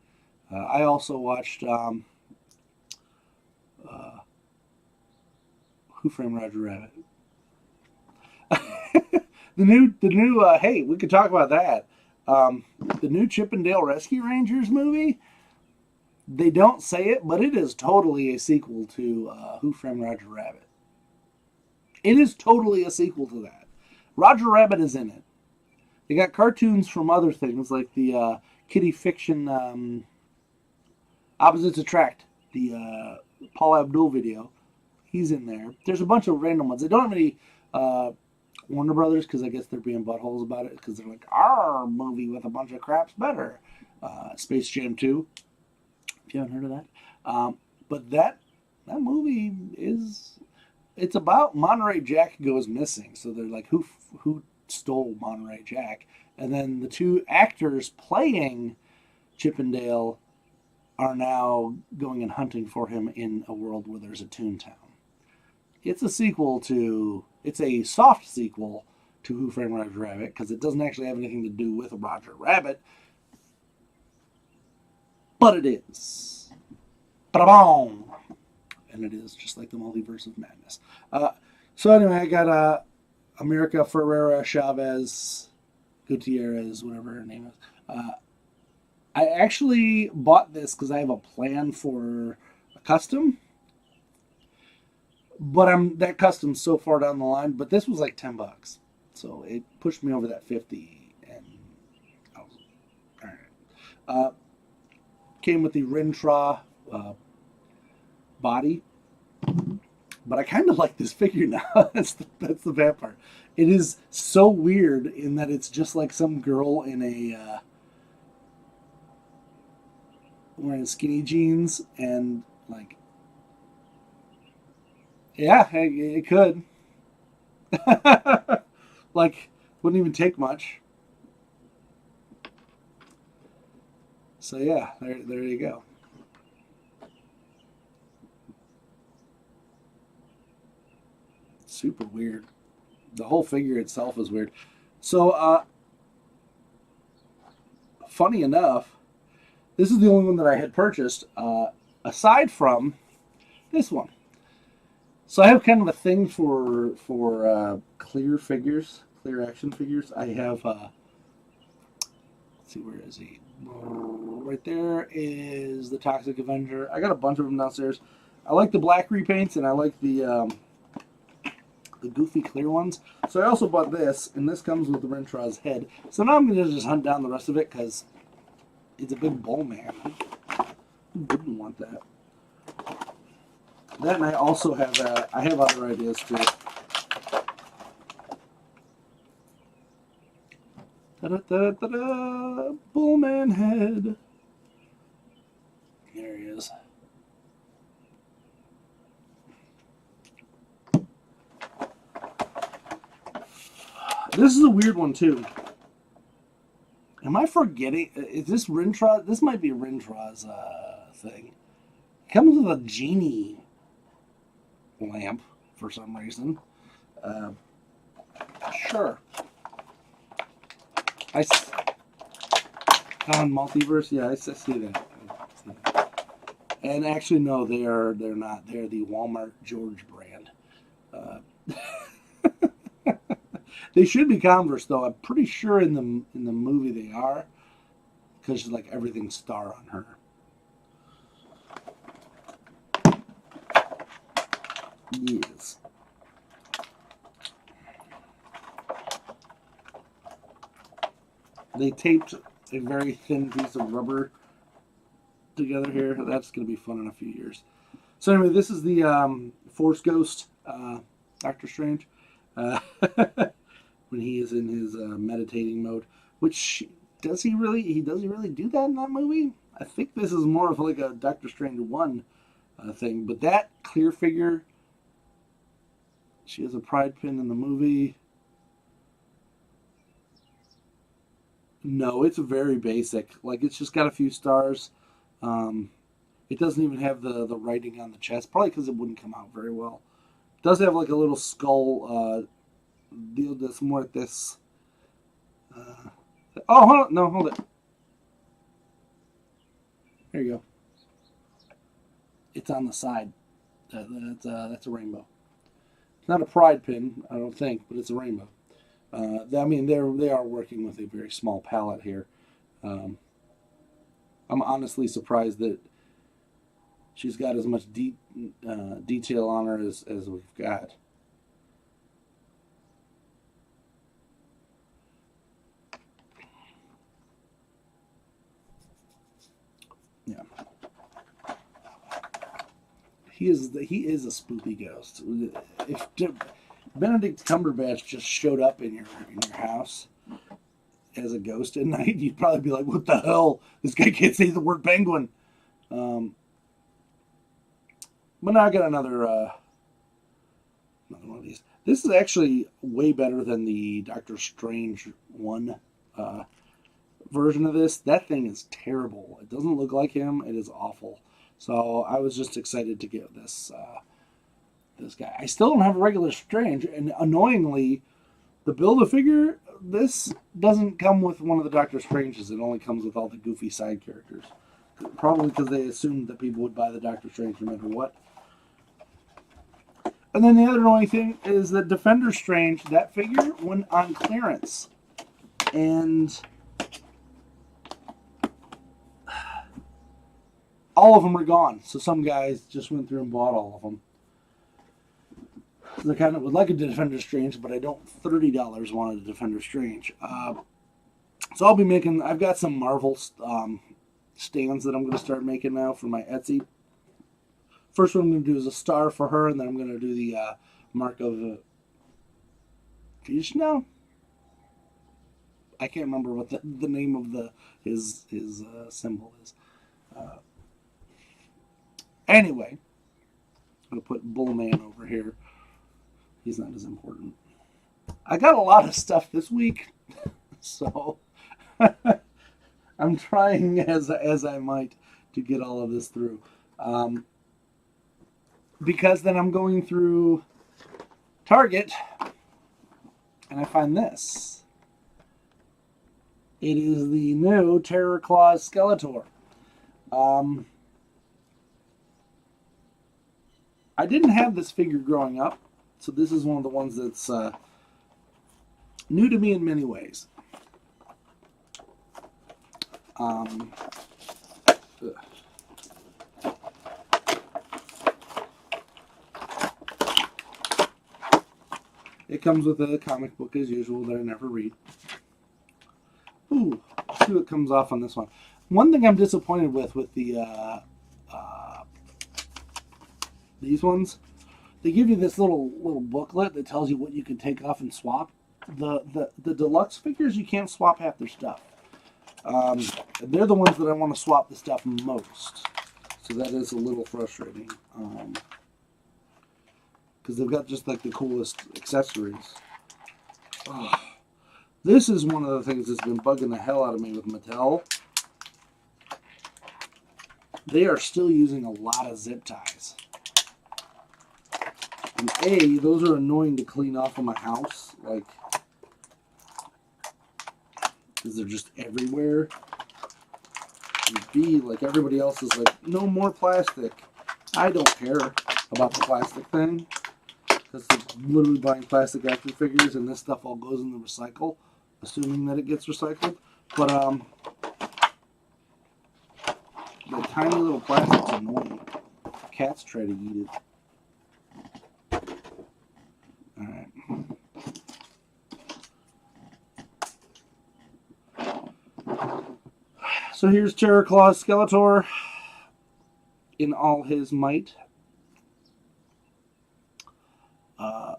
I also watched Who Framed Roger Rabbit. the new. Hey, we could talk about that. The new Chip and Dale Rescue Rangers movie. They don't say it, but it is totally a sequel to Who Framed Roger Rabbit. It is totally a sequel to that. Roger Rabbit is in it. They got cartoons from other things, like the Kitty Fiction Opposites Attract, the Paul Abdul video. He's in there. There's a bunch of random ones. They don't have any Warner Brothers, because I guess they're being buttholes about it, because they're like, our movie with a bunch of crap's better. Space Jam 2. If you haven't heard of that. But that movie is... It's about Monterey Jack goes missing. So they're like, who stole Monterey Jack? And then the two actors playing Chip and Dale are now going and hunting for him in a world where there's a Toontown. It's a sequel to... It's a soft sequel to Who Framed Roger Rabbit, because it doesn't actually have anything to do with Roger Rabbit. But it is. Ba-da-boom! And it is just like the Multiverse of Madness. So anyway, I got America Ferrera Chavez Gutierrez, whatever her name is. I actually bought this because I have a plan for a custom. But that custom's so far down the line. But this was like $10. So it pushed me over that 50. And I was, all right. Came with the Rintra body, but I kind of like this figure now. that's the bad part. It is so weird in that it's just like some girl in a wearing skinny jeans and like, yeah, it could. Like, wouldn't even take much. So yeah, there you go. Super weird. The whole figure itself is weird. So, funny enough, this is the only one that I had purchased, aside from this one. So I have kind of a thing for clear figures, clear action figures. I have, let's see, where is he? Right there is the Toxic Avenger. I got a bunch of them downstairs. I like the black repaints, and I like the goofy clear ones. So I also bought this, and this comes with the Rintra's head. So now I'm going to just hunt down the rest of it, because it's a big bull man. Who wouldn't want that? That, and I also have, I have other ideas too. Ta-da-da-da-da! Bullman head. There he is. This is a weird one too. Am I forgetting? Is this Rintra? This might be Rintra's thing. It comes with a genie lamp for some reason. Sure. On Multiverse, yeah, I see that. And actually, no, they're not. They're the Walmart George brand. They should be Converse, though. I'm pretty sure in the movie they are, because like everything's star on her. Yes. They taped a very thin piece of rubber together here. That's going to be fun in a few years. So anyway, this is the Force Ghost, Doctor Strange, when he is in his meditating mode. Which does he really do that in that movie? I think this is more of like a Doctor Strange 1 thing. But that clear figure, she has a pride pin in the movie. No, it's very basic. Like, it's just got a few stars. It doesn't even have the writing on the chest, probably because it wouldn't come out very well. It does have like a little skull deal this muertes. Oh, hold on. No, hold it. There you go. It's on the side. That's a rainbow. It's not a pride pin, I don't think, but it's a rainbow. I mean, they are working with a very small palette here. I'm honestly surprised that she's got as much detail on her as we've got. Yeah. He is a spooky ghost. If Benedict Cumberbatch just showed up in your house as a ghost at night, you'd probably be like, "What the hell? This guy can't say the word penguin." But now I got another one of these. This is actually way better than the Doctor Strange 1 version of this. That thing is terrible. It doesn't look like him. It is awful. So I was just excited to get this guy. I still don't have a regular Strange, and annoyingly, the Build-A-Figure, this doesn't come with one of the Doctor Stranges. It only comes with all the goofy side characters. Probably because they assumed that people would buy the Doctor Strange no matter what. And then the other annoying thing is that Defender Strange, that figure, went on clearance. And all of them are gone. So some guys just went through and bought all of them. I kind of would like a Defender Strange, but I don't $30 want a Defender Strange. So I'll be making, I've got some Marvel stands that I'm going to start making now for my Etsy. First one I'm going to do is a star for her, and then I'm going to do the mark of Vishnu. I can't remember what the name of his symbol is. Anyway, I'm going to put Bullman over here. He's not as important. I got a lot of stuff this week, so I'm trying as I might to get all of this through. Because then I'm going through Target, and I find this. It is the new Terror Claus Skeletor. I didn't have this figure growing up, so this is one of the ones that's new to me in many ways. It comes with a comic book as usual that I never read. Ooh, let's see what comes off on this one. One thing I'm disappointed with the these ones, they give you this little booklet that tells you what you can take off and swap. The deluxe figures, you can't swap half their stuff. They're the ones that I want to swap the stuff most. So that is a little frustrating. Because they've got just like the coolest accessories. Oh, this is one of the things that's been bugging the hell out of me with Mattel. They are still using a lot of zip ties. And A, those are annoying to clean off of my house. Like, because they're just everywhere. And B, like everybody else is like, no more plastic. I don't care about the plastic thing. Because they're literally buying plastic action figures and this stuff all goes in the recycle, assuming that it gets recycled. But the tiny little plastic's annoying. Cats try to eat it. Alright. So here's Terror Claus Skeletor in all his might.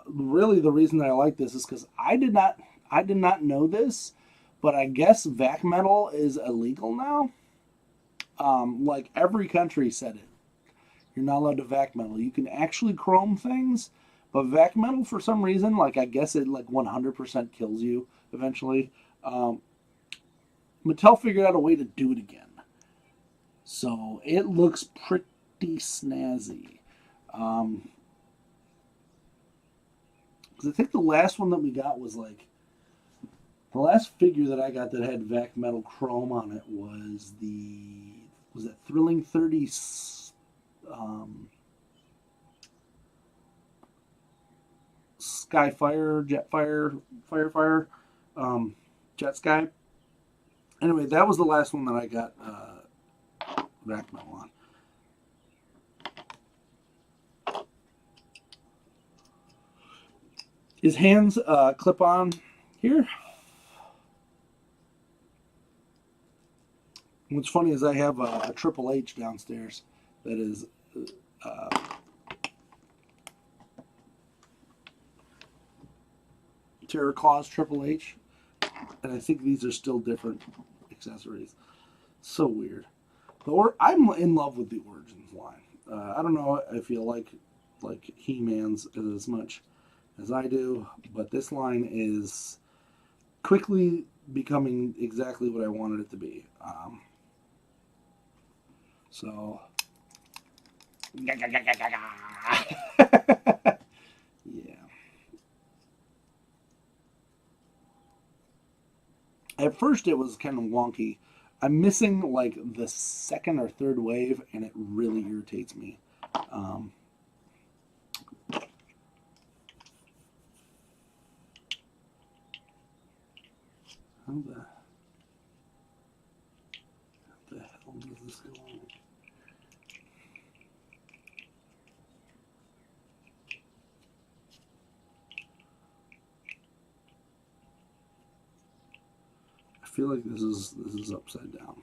Really, the reason that I like this is because I did not know this, but I guess vac metal is illegal now. Like every country said it. You're not allowed to vac metal. You can actually chrome things, but vac metal for some reason, like I guess it like 100% kills you eventually. Mattel figured out a way to do it again. So it looks pretty snazzy. Because I think the last one that we got was like, the last figure that I got that had Vac Metal Chrome on it was that Thrilling 30 Skyfire, Jetfire, Firefire, Jet Sky. Anyway, that was the last one that I got Vac Metal on. His hands clip on here. What's funny is I have a Triple H downstairs that is Terror Claus Triple H, and I think these are still different accessories. So weird. I'm in love with the Origins line. I don't know if you like He-Man's as much as I do, but this line is quickly becoming exactly what I wanted it to be. So, yeah. At first, it was kind of wonky. I'm missing like the second or third wave, and it really irritates me. How the hell does this go on? I feel like this is upside down.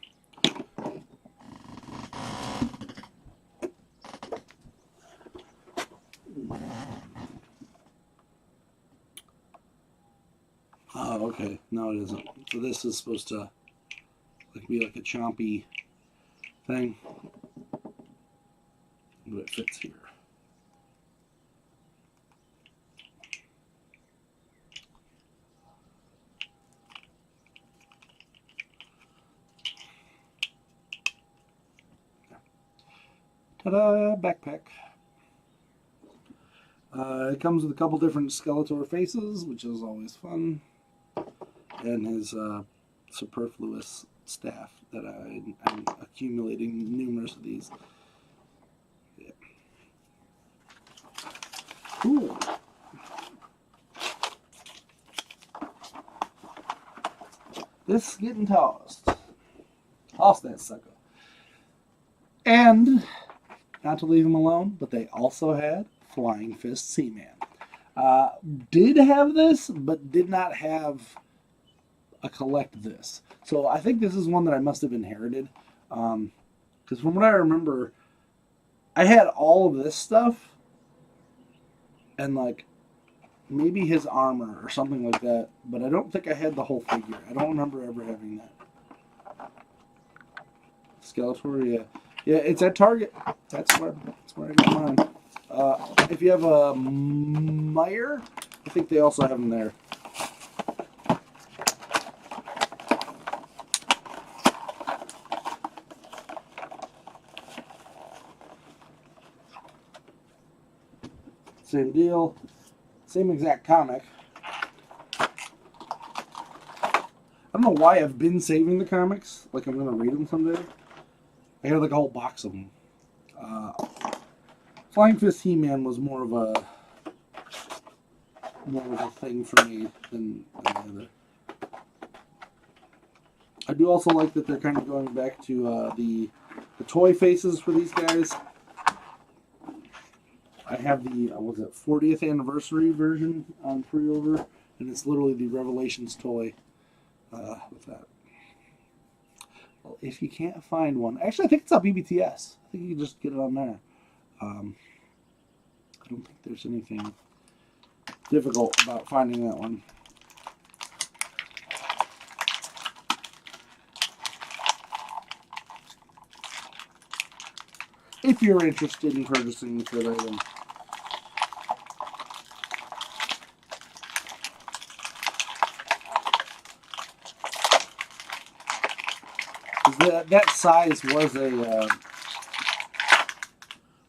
Oh, okay. No, it isn't. So this is supposed to be like a chompy thing, but it fits here. Ta-da! Backpack. It comes with a couple different Skeletor faces, which is always fun, and his superfluous staff that I'm accumulating numerous of these. Yeah. Cool. This is getting tossed. Toss that sucker. And not to leave them alone, but they also had Flying Fist He-Man. Did have this, but did not have a collect this. So I think this is one that I must have inherited. Because from what I remember, I had all of this stuff and like maybe his armor or something like that, but I don't think I had the whole figure. I don't remember ever having that. Skeletor, yeah. Yeah, it's at Target. That's where I got mine. If you have a Meyer, I think they also have them there. Same deal. Same exact comic. I don't know why I've been saving the comics. Like I'm going to read them someday. I got like a whole box of them. Flying Fist He-Man was more of a thing for me than the other. I do also like that they're kind of going back to the toy faces for these guys. I have the 40th anniversary version on pre-order, and it's literally the Revelations toy with that. Well, if you can't find one, actually I think it's on BBTS. I think you can just get it on there. I don't think there's anything difficult about finding that one. If you're interested in purchasing the said item. that size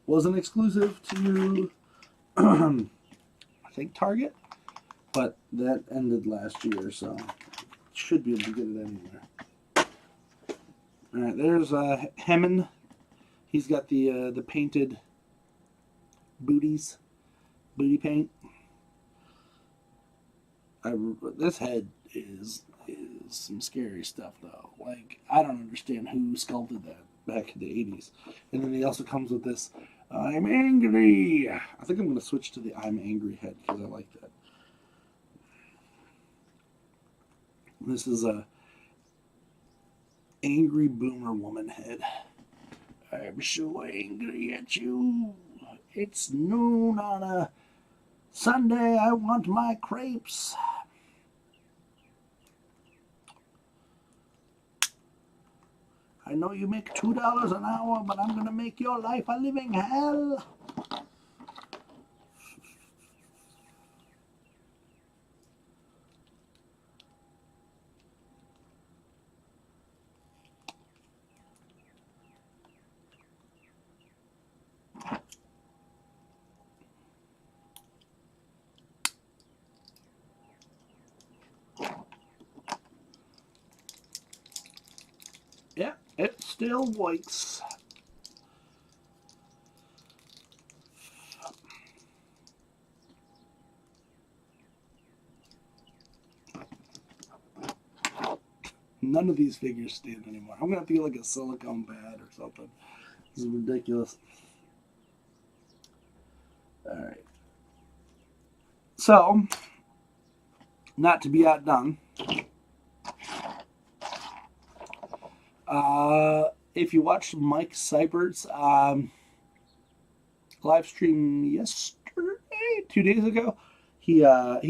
was an exclusive to I think Target, but that ended last year, so should be able to get it anywhere. All right, there's Hammond. He's got the painted booty paint. This head is some scary stuff, though. Like, I don't understand who sculpted that back in the 80s. And then he also comes with this, I'm angry. I think I'm going to switch to the I'm angry head because I like that. This is a angry boomer woman head. I'm so angry at you. It's noon on a Sunday. I want my crepes. I know you make $2 an hour, but I'm going to make your life a living hell. Yeah, it still works. None of these figures stand anymore. I'm going to have to get like a silicone pad or something. This is ridiculous. Alright. So, not to be outdone, if you watched Mike Seibert's live stream yesterday, 2 days ago, he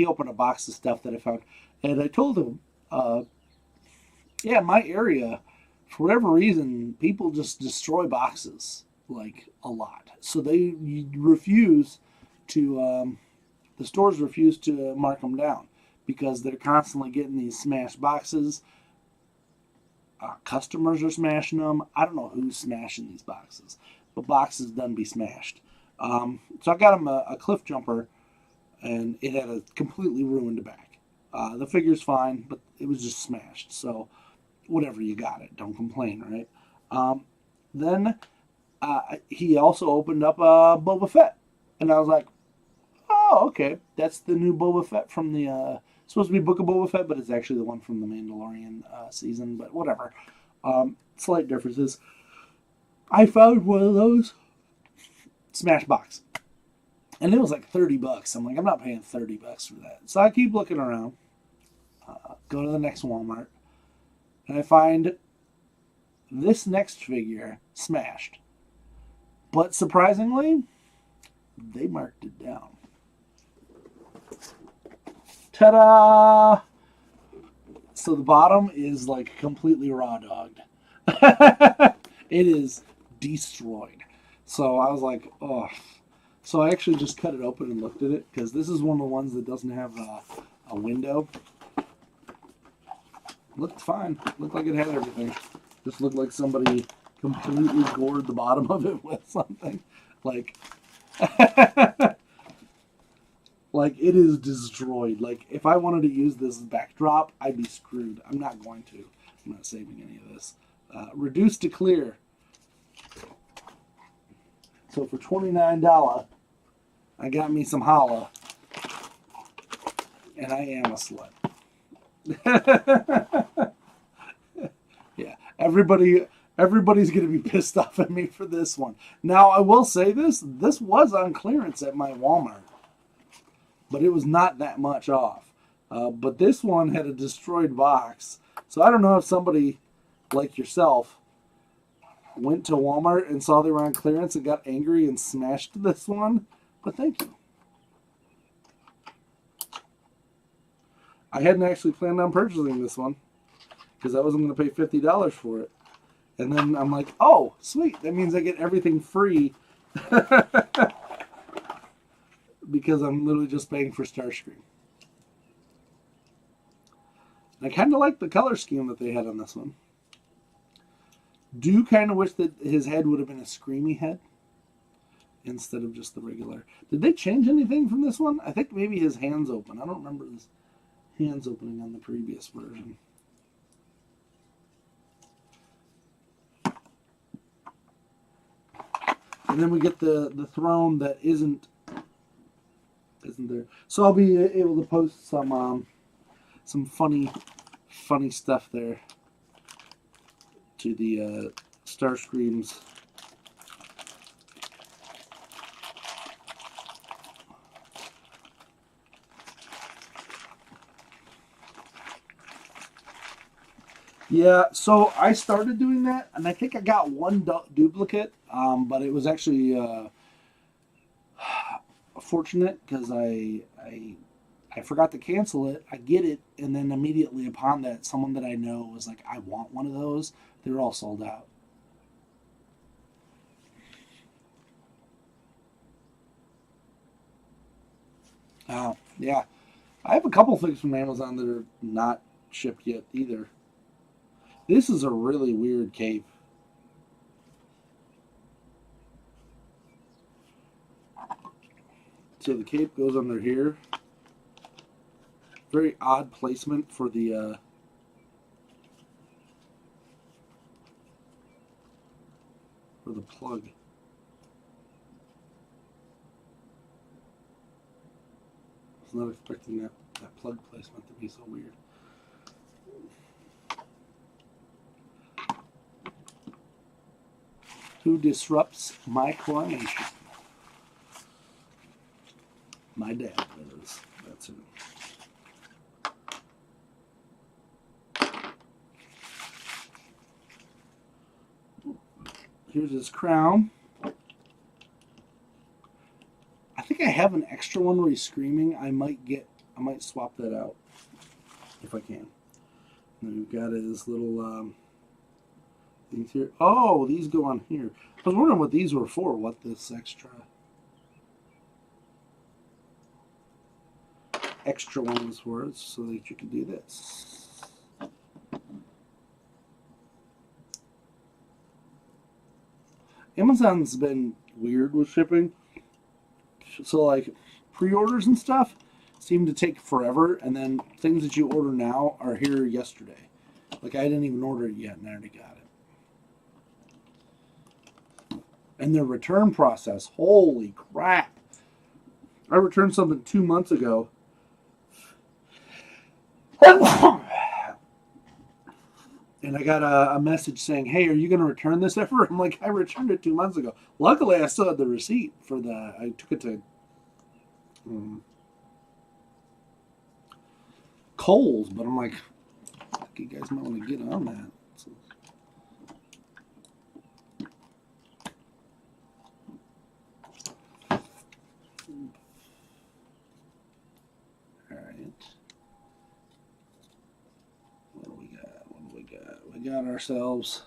opened a box of stuff that I found, and I told him, yeah, in my area, for whatever reason, people just destroy boxes like a lot. So they refuse to, the stores refuse to mark them down because they're constantly getting these smashed boxes. Customers are smashing them. I don't know who's smashing these boxes, but boxes done be smashed. So I got him a cliff jumper, and it had a completely ruined back. The figure's fine, but it was just smashed. So whatever, you got it. Don't complain, right? Then he also opened up Boba Fett, and I was like, oh, okay, that's the new Boba Fett from the supposed to be Book of Boba Fett, but it's actually the one from the Mandalorian season, but whatever. Slight differences. I found one of those smash box, and it was like $30. I'm like, I'm not paying $30 for that. So I keep looking around, go to the next Walmart, and I find this next figure smashed. But surprisingly, they marked it down. Ta-da! So the bottom is like completely raw dogged. It is destroyed. So I was like, oh. So I actually just cut it open and looked at it, because this is one of the ones that doesn't have a window. Looked fine. Looked like it had everything. Just looked like somebody completely gored the bottom of it with something. Like, like it is destroyed. Like, if I wanted to use this backdrop, I'd be screwed. I'm not going to. I'm not saving any of this. Reduced to clear. So for $29, I got me some holla. And I am a slut. Yeah, everybody's going to be pissed off at me for this one. Now, I will say this was on clearance at my Walmart, but it was not that much off. But this one had a destroyed box, so I don't know if somebody like yourself went to Walmart and saw they were on clearance and got angry and smashed this one, but thank you. I hadn't actually planned on purchasing this one because I wasn't going to pay $50 for it. And then I'm like, oh, sweet. That means I get everything free because I'm literally just paying for Starscream. I kind of like the color scheme that they had on this one. Do kind of wish that his head would have been a screamy head instead of just the regular. Did they change anything from this one? I think maybe his hands open. I don't remember his hands opening on the previous version. And then we get the throne that isn't there. So I'll be able to post some funny stuff there to the Starscreams. Yeah, so I started doing that, and I think I got one duplicate, but it was actually fortunate because I forgot to cancel it. I get it, and then immediately upon that, someone that I know was like, I want one of those. They were all sold out. Oh, yeah. I have a couple things from Amazon that are not shipped yet either. This is a really weird cape. So the cape goes under here. Very odd placement for the plug. I was not expecting that plug placement to be so weird. Who disrupts my coronation? My dad, that is. That's it. Here's his crown. I think I have an extra one where he's screaming. I might swap that out if I can. And we've got his little things here. Oh, these go on here. I was wondering what these were for. What this extra one was for, so that you can do this. Amazon's been weird with shipping. So like pre-orders and stuff seem to take forever, and then things that you order now are here yesterday. Like I didn't even order it yet and I already got it. And their return process, holy crap. I returned something 2 months ago. And I got a message saying, hey, are you going to return this ever? I'm like, I returned it 2 months ago. Luckily, I still had the receipt for I took it to Kohl's, but I'm like, I think you guys might want to get on that. So. All right. What do we got? We got ourselves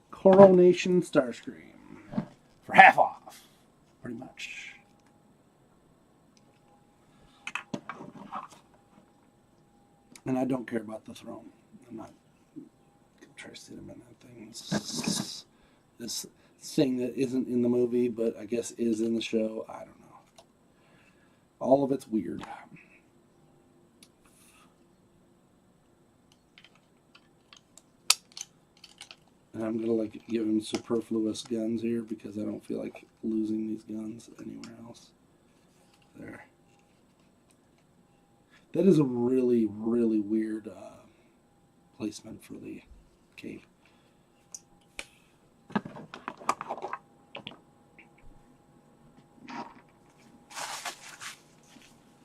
Coronation Starscream for half off, pretty much. And I don't care about the throne. I'm not interested in that thing. This thing that isn't in the movie, but I guess is in the show. I don't know. All of it's weird. And I'm gonna give him superfluous guns here because I don't feel like losing these guns anywhere else. There. That is a really, really weird placement for the cape.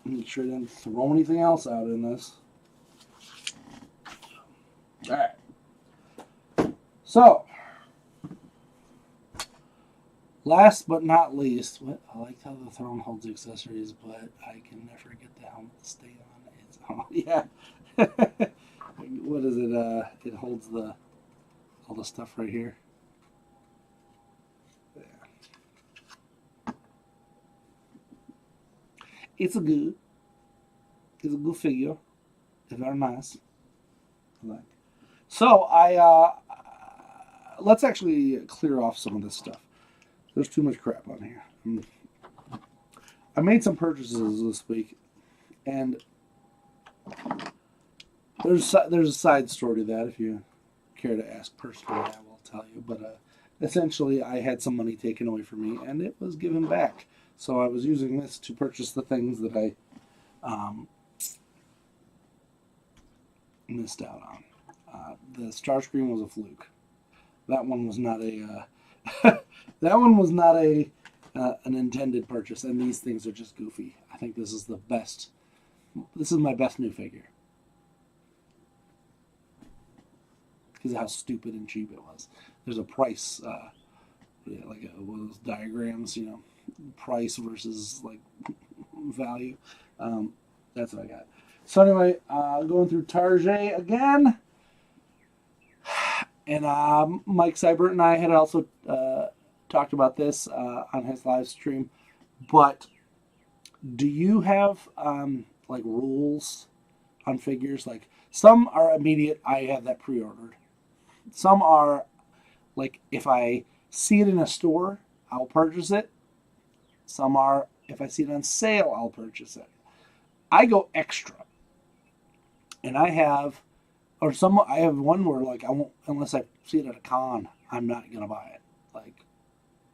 Make sure I didn't throw anything else out in this. All right. So, last but not least, I like how the throne holds accessories, but I can never get the helmet to stay on. Yeah. What is it? It holds all the stuff right here. Yeah. It's a good figure. It's very nice. I like. So I let's actually clear off some of this stuff. There's too much crap on here. I made some purchases this week, and there's a side story to that. If you care to ask personally, I will tell you. But essentially, I had some money taken away from me, and it was given back. So I was using this to purchase the things that I missed out on. The Starscream was a fluke. That one was not a. That one was not an intended purchase, and these things are just goofy. I think this is the best. This is my best new figure because of how stupid and cheap it was. There's a price, like one of those diagrams, price versus like value. That's what I got. So anyway, going through Target again. And Mike Seibert and I had also talked about this on his live stream. But do you have like rules on figures? Like some are immediate. I have that pre-ordered. Some are like if I see it in a store, I'll purchase it. Some are if I see it on sale, I'll purchase it. I go extra, and I have one where like I won't unless I see it at a con. I'm not gonna buy it. Like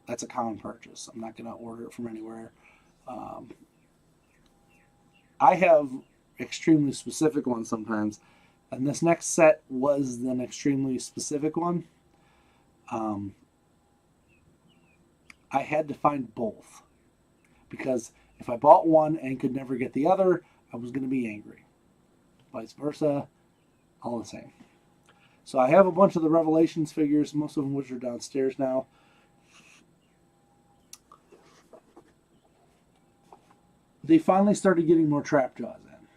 that's a con purchase. I'm not gonna order it from anywhere. I have extremely specific ones sometimes, and this next set was an extremely specific one. I had to find both because if I bought one and could never get the other, I was going to be angry. Vice versa, all the same. So I have a bunch of the Revelations figures, most of them which are downstairs now. They finally started getting more Trapjaws in.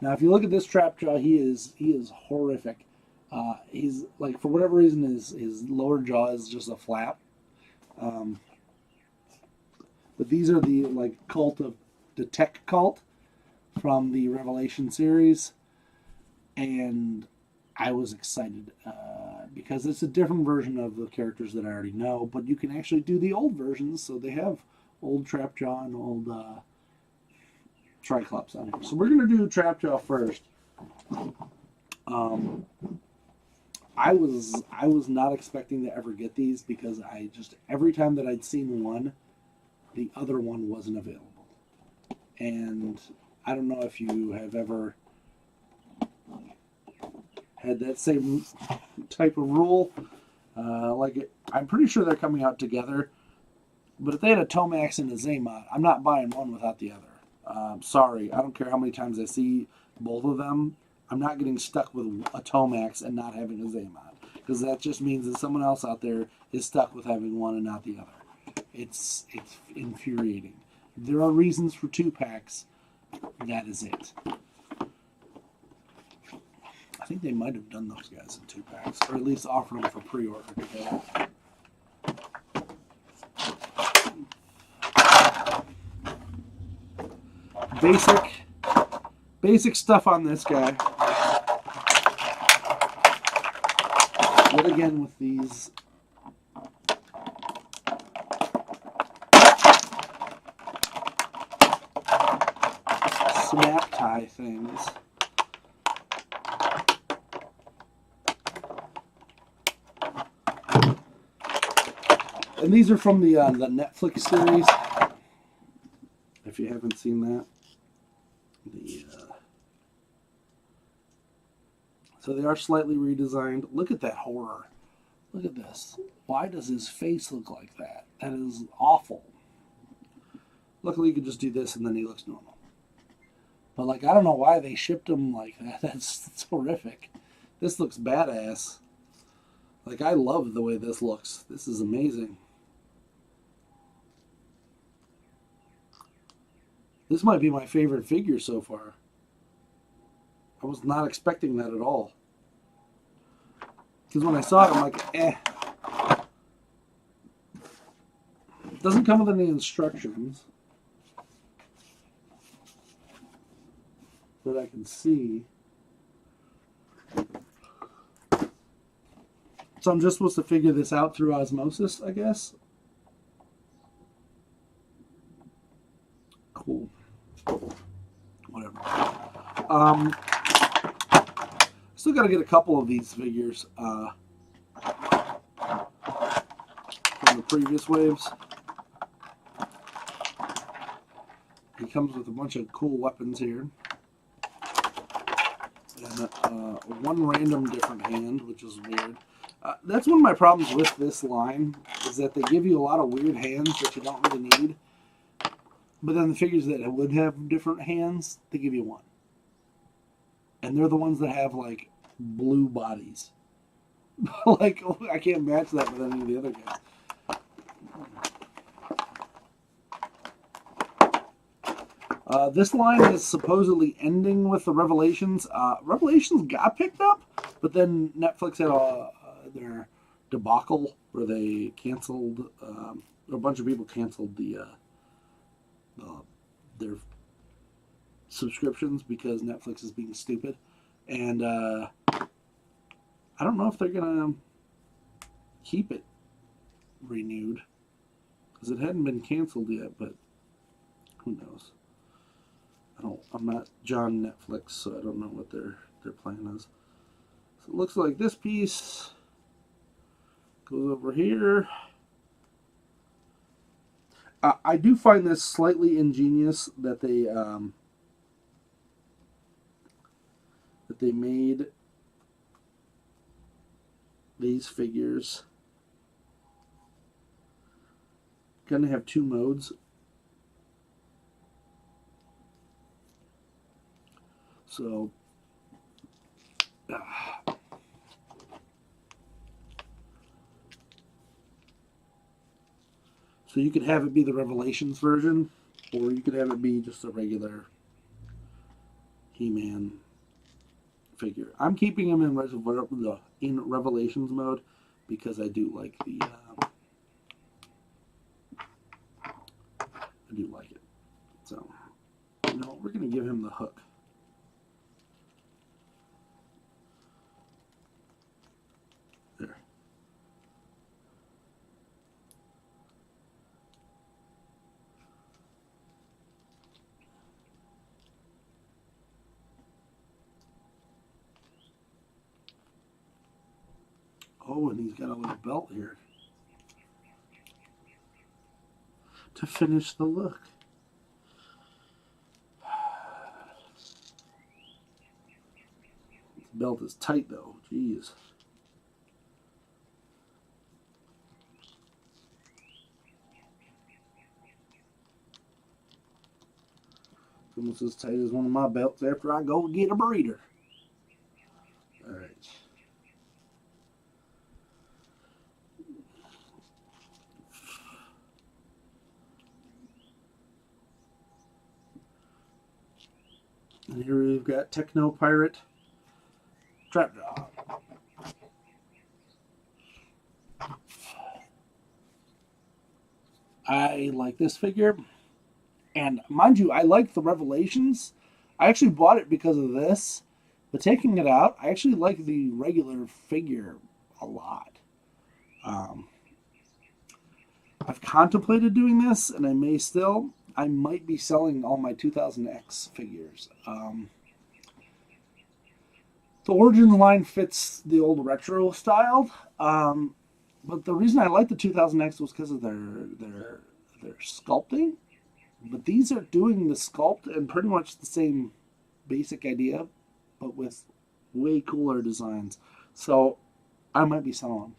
Now, if you look at this Trapjaw, he is horrific. He's like, for whatever reason, his lower jaw is just a flap. But these are the like the tech cult from the Revelation series, and I was excited because it's a different version of the characters that I already know. But you can actually do the old versions, so they have old Trapjaw and old Triclops on here. So we're gonna do Trapjaw first. I was not expecting to ever get these because every time that I'd seen one, the other one wasn't available. And I don't know if you have ever had that same type of rule. I'm pretty sure they're coming out together. But if they had a Tomax and a Zaymod, I'm not buying one without the other. Sorry, I don't care how many times I see both of them. I'm not getting stuck with a Tomax and not having a Zaymod. Because that just means that someone else out there is stuck with having one and not the other. It's infuriating. There are reasons for 2-packs. That is it. I think they might have done those guys in 2-packs. Or at least offered them for pre-order together. Basic stuff on this guy. Yet again with these snap tie things. And these are from the Netflix series. If you haven't seen that. So they are slightly redesigned. Look at that horror. Look at this. Why does his face look like that? That is awful. Luckily you could just do this and then he looks normal. But like, I don't know why they shipped him like that. That's horrific. This looks badass. Like, I love the way this looks. This is amazing. This might be my favorite figure so far. I was not expecting that at all. Because when I saw it, I'm like, eh. It doesn't come with any instructions that I can see. So I'm just supposed to figure this out through osmosis, I guess. Cool. Whatever. Still got to get a couple of these figures from the previous waves. He comes with a bunch of cool weapons here. And one random different hand, which is weird. That's one of my problems with this line, is that they give you a lot of weird hands that you don't really need. But then the figures that would have different hands, they give you one. And they're the ones that have, like, blue bodies. Like, I can't match that with any of the other guys. This line is supposedly ending with the Revelations. Revelations got picked up, but then Netflix had their debacle where they canceled, a bunch of people canceled their subscriptions because Netflix is being stupid. And I don't know if they're going to keep it renewed because it hadn't been canceled yet, but who knows. I'm not John Netflix, so I don't know what their plan is. So it looks like this piece goes over here. I do find this slightly ingenious that they made these figures gonna have two modes. So you could have it be the Revelations version, or you could have it be just a regular He-Man figure. I'm keeping him in Revelations mode because I do like the I do like it. So, we're gonna give him the hook. There. Oh, and he's got a little belt here to finish the look. This belt is tight though, jeez. It's almost as tight as one of my belts after I go get a breeder. Alright. And here we've got Techno Pirate Trapjaw. I like this figure. And mind you, I like the Revelations. I actually bought it because of this. But taking it out, I actually like the regular figure a lot. I've contemplated doing this, and I may still. I might be selling all my 2000X figures. The Origins line fits the old retro style, but the reason I like the 2000X was because of their sculpting. But these are doing the sculpt and pretty much the same basic idea, but with way cooler designs. So I might be selling them.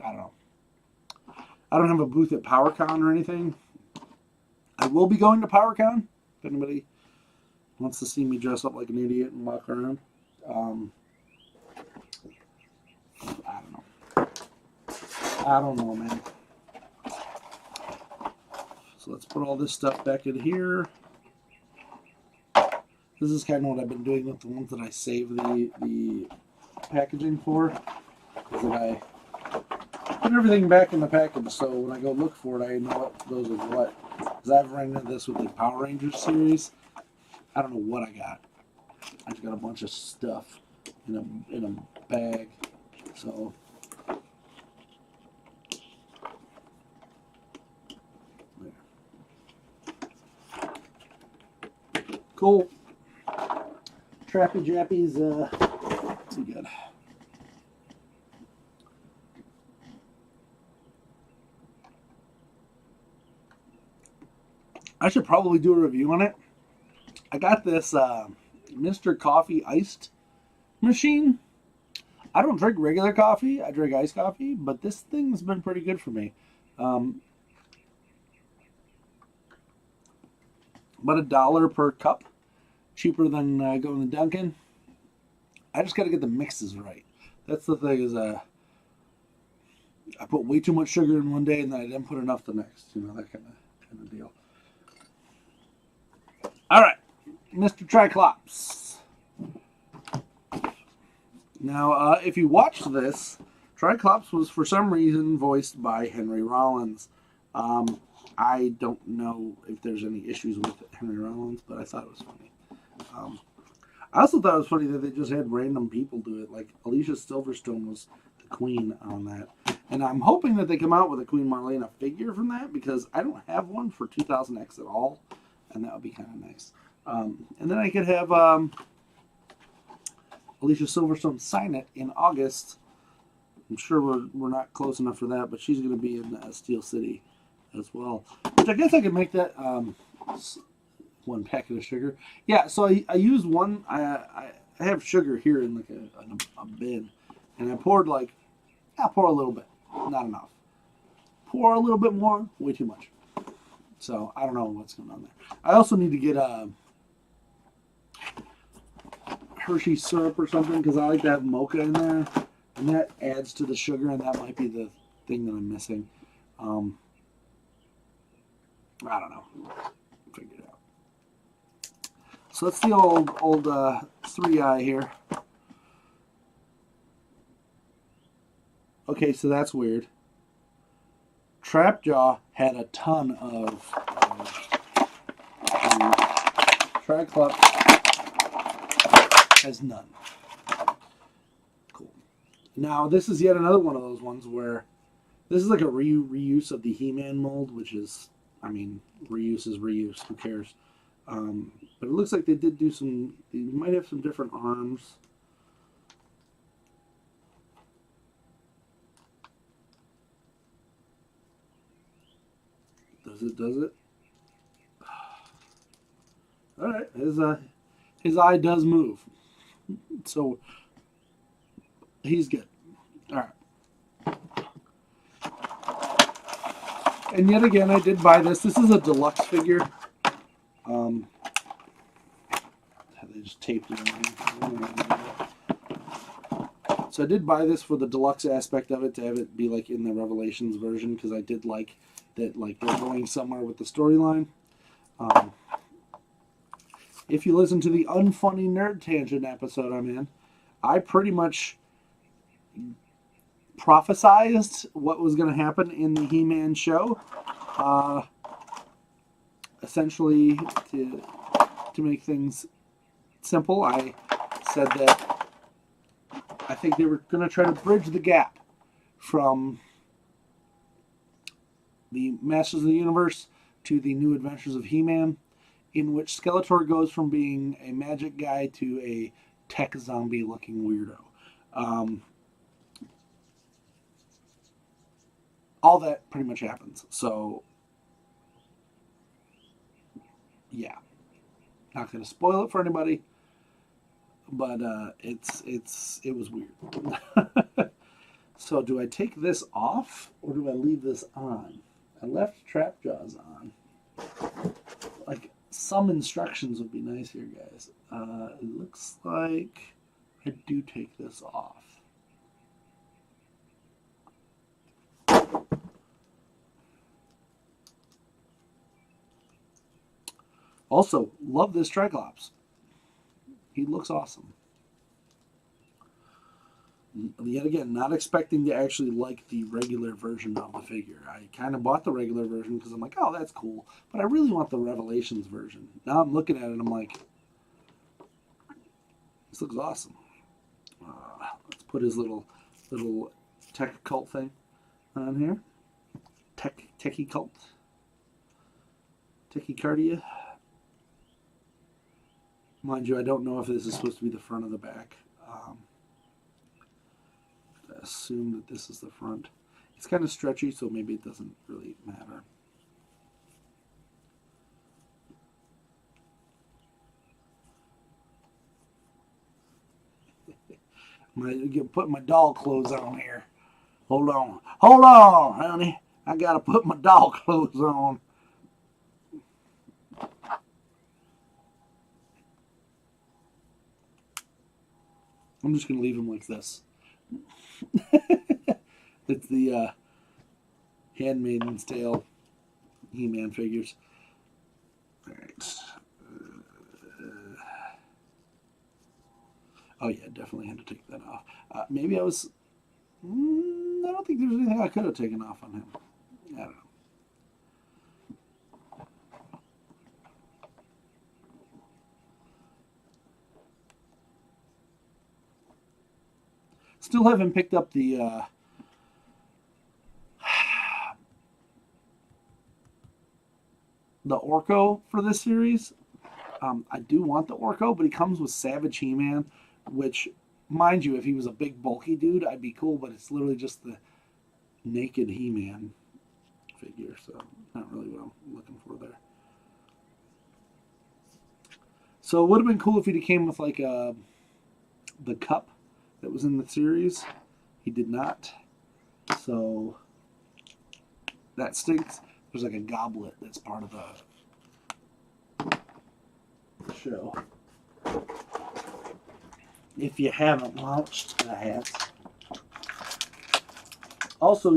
I don't know. I don't have a booth at PowerCon or anything. I will be going to PowerCon if anybody wants to see me dress up like an idiot and walk around. I don't know. I don't know, man. So let's put all this stuff back in here. This is kind of what I've been doing with the ones that I save the packaging for. Is that I put everything back in the package, so when I go look for it, I know what goes with what. Because I've ran into this with the Power Rangers series. I don't know what I got. I just got a bunch of stuff in a bag. So Cool. Trappy Jappies, pretty good. I should probably do a review on it. I got this Mr. Coffee iced machine. I don't drink regular coffee. I drink iced coffee, but this thing's been pretty good for me. About $1 per cup. Cheaper than going to Dunkin'. I just got to get the mixes right. That's the thing is I put way too much sugar in one day and then I didn't put enough the next. You know, that kind of deal. All right, Mr. Triclops. Now, if you watched this, Triclops was for some reason voiced by Henry Rollins. I don't know if there's any issues with Henry Rollins, but I thought it was funny. I also thought it was funny that they just had random people do it. Like Alicia Silverstone was the queen on that. And I'm hoping that they come out with a Queen Marlena figure from that because I don't have one for 2000X at all. And that would be kind of nice. And then I could have Alicia Silverstone sign it in August. I'm sure we're not close enough for that, but she's going to be in Steel City as well. Which I guess I could make that one packet of sugar. Yeah, so I use one. I have sugar here in like a bin, and I poured pour a little bit, not enough. Pour a little bit more, way too much. So I don't know what's going on there. I also need to get Hershey syrup or something because I like to have mocha in there, and that adds to the sugar, and that might be the thing that I'm missing. I don't know. Figure it out. So that's the old 3i here. Okay, so that's weird. Trapjaw had a ton of Triclops has none. Cool. Now this is yet another one of those ones where this is like a reuse of the He-Man mold, which is, I mean, reuse is reuse. Who cares? But it looks like they did do some. They might have some different arms. Does it? All right, his eye does move, so he's good. All right, and yet again, I did buy this. This is a deluxe figure. They just taped it in. So I did buy this for the deluxe aspect of it, to have it be like in the Revelations version, because I did like that, like they're going somewhere with the storyline. If you listen to the Unfunny Nerd Tangent episode I'm in, I pretty much prophesized what was going to happen in the He-Man show. Essentially, to make things simple, I said that I think they were going to try to bridge the gap from the Masters of the Universe to the New Adventures of He-Man, in which Skeletor goes from being a magic guy to a tech zombie looking weirdo. All that pretty much happens. So, yeah. Not going to spoil it for anybody, but it was weird. So do I take this off or do I leave this on? I left Trapjaws on. Like, some instructions would be nice here, guys. It looks like I do take this off. Also, love this Triclops. He looks awesome. Yet again, not expecting to actually like the regular version of the figure. I kind of bought the regular version because I'm like, oh, that's cool. But I really want the Revelations version. Now I'm looking at it and I'm like, this looks awesome. Let's put his little tech cult thing on here. Techie cult. Techie cardia. Mind you, I don't know if this is supposed to be the front or the back. I assume that this is the front. It's kind of stretchy, so maybe it doesn't really matter. I'm putting my doll clothes on here. Hold on, honey. I gotta put my doll clothes on. I'm just gonna leave them like this. It's the Handmaiden's Tale He-Man figures. All right. Oh yeah, definitely had to take that off. Maybe I was. I don't think there's anything I could have taken off on him. I don't know. Still haven't picked up the Orko for this series. I do want the Orko, but he comes with Savage He-Man, which, mind you, if he was a big bulky dude, I'd be cool, but it's literally just the naked He-Man figure, so not really what I'm looking for there. So it would have been cool if he came with like the cup that was in the series. He did not, so that stinks. There's like a goblet that's part of the show. If you haven't watched, I have. Also,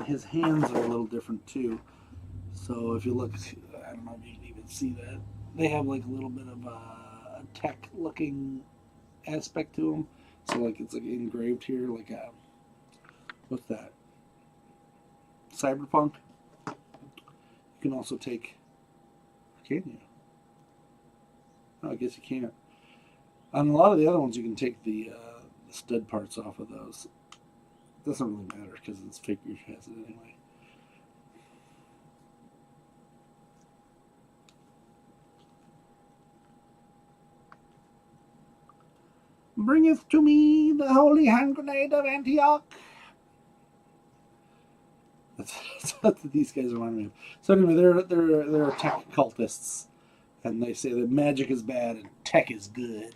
his hands are a little different too. So if you look, I don't know if you can even see that. They have like a little bit of a tech-looking aspect to them. So like it's like engraved here, like a, what's that? Cyberpunk. You can also take, can you? Oh, I guess you can't. On a lot of the other ones, you can take the stud parts off of those. It doesn't really matter because this figure has it anyway. Bringeth to me the holy hand grenade of Antioch. That's what these guys remind me of. So anyway, they're tech cultists, and they say that magic is bad and tech is good.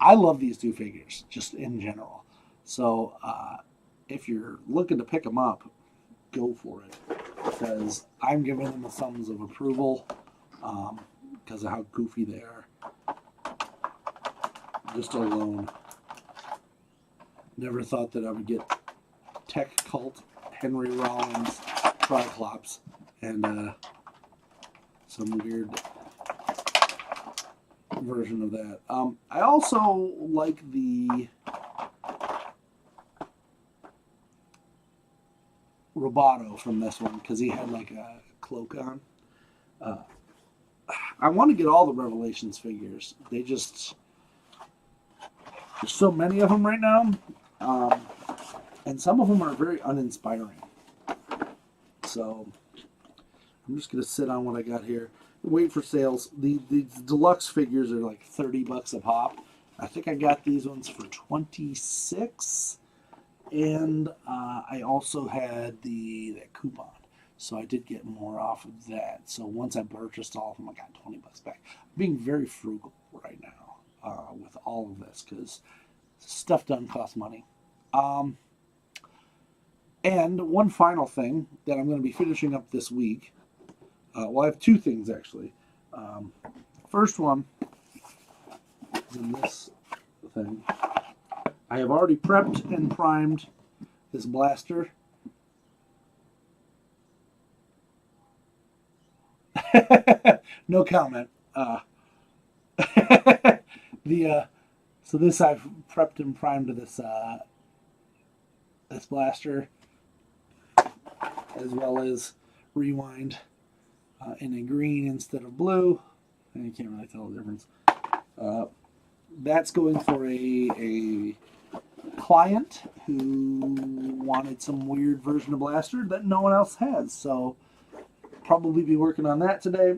I love these two figures, just in general. So if you're looking to pick them up, go for it, because I'm giving them the thumbs of approval because of how goofy they are. Just alone. Never thought that I would get tech cult Henry Rollins Triclops and some weird version of that. I also like the Roboto from this one because he had like a cloak on. I want to get all the Revelations figures. They just, there's so many of them right now, and some of them are very uninspiring. So I'm just gonna sit on what I got here. Wait for sales. These deluxe figures are like $30 a pop. I think I got these ones for $26, and I also had that coupon, so I did get more off of that. So once I purchased all of them, I got $20 back. I'm being very frugal right now with all of this because stuff doesn't cost money. And one final thing that I'm going to be finishing up this week. Well, I have two things actually. First one is in this thing. I have already prepped and primed this blaster. No comment. So this I've prepped and primed this this blaster, as well as rewind in a green instead of blue. And you can't really tell the difference. That's going for a client who wanted some weird version of blaster that no one else has. So probably be working on that today.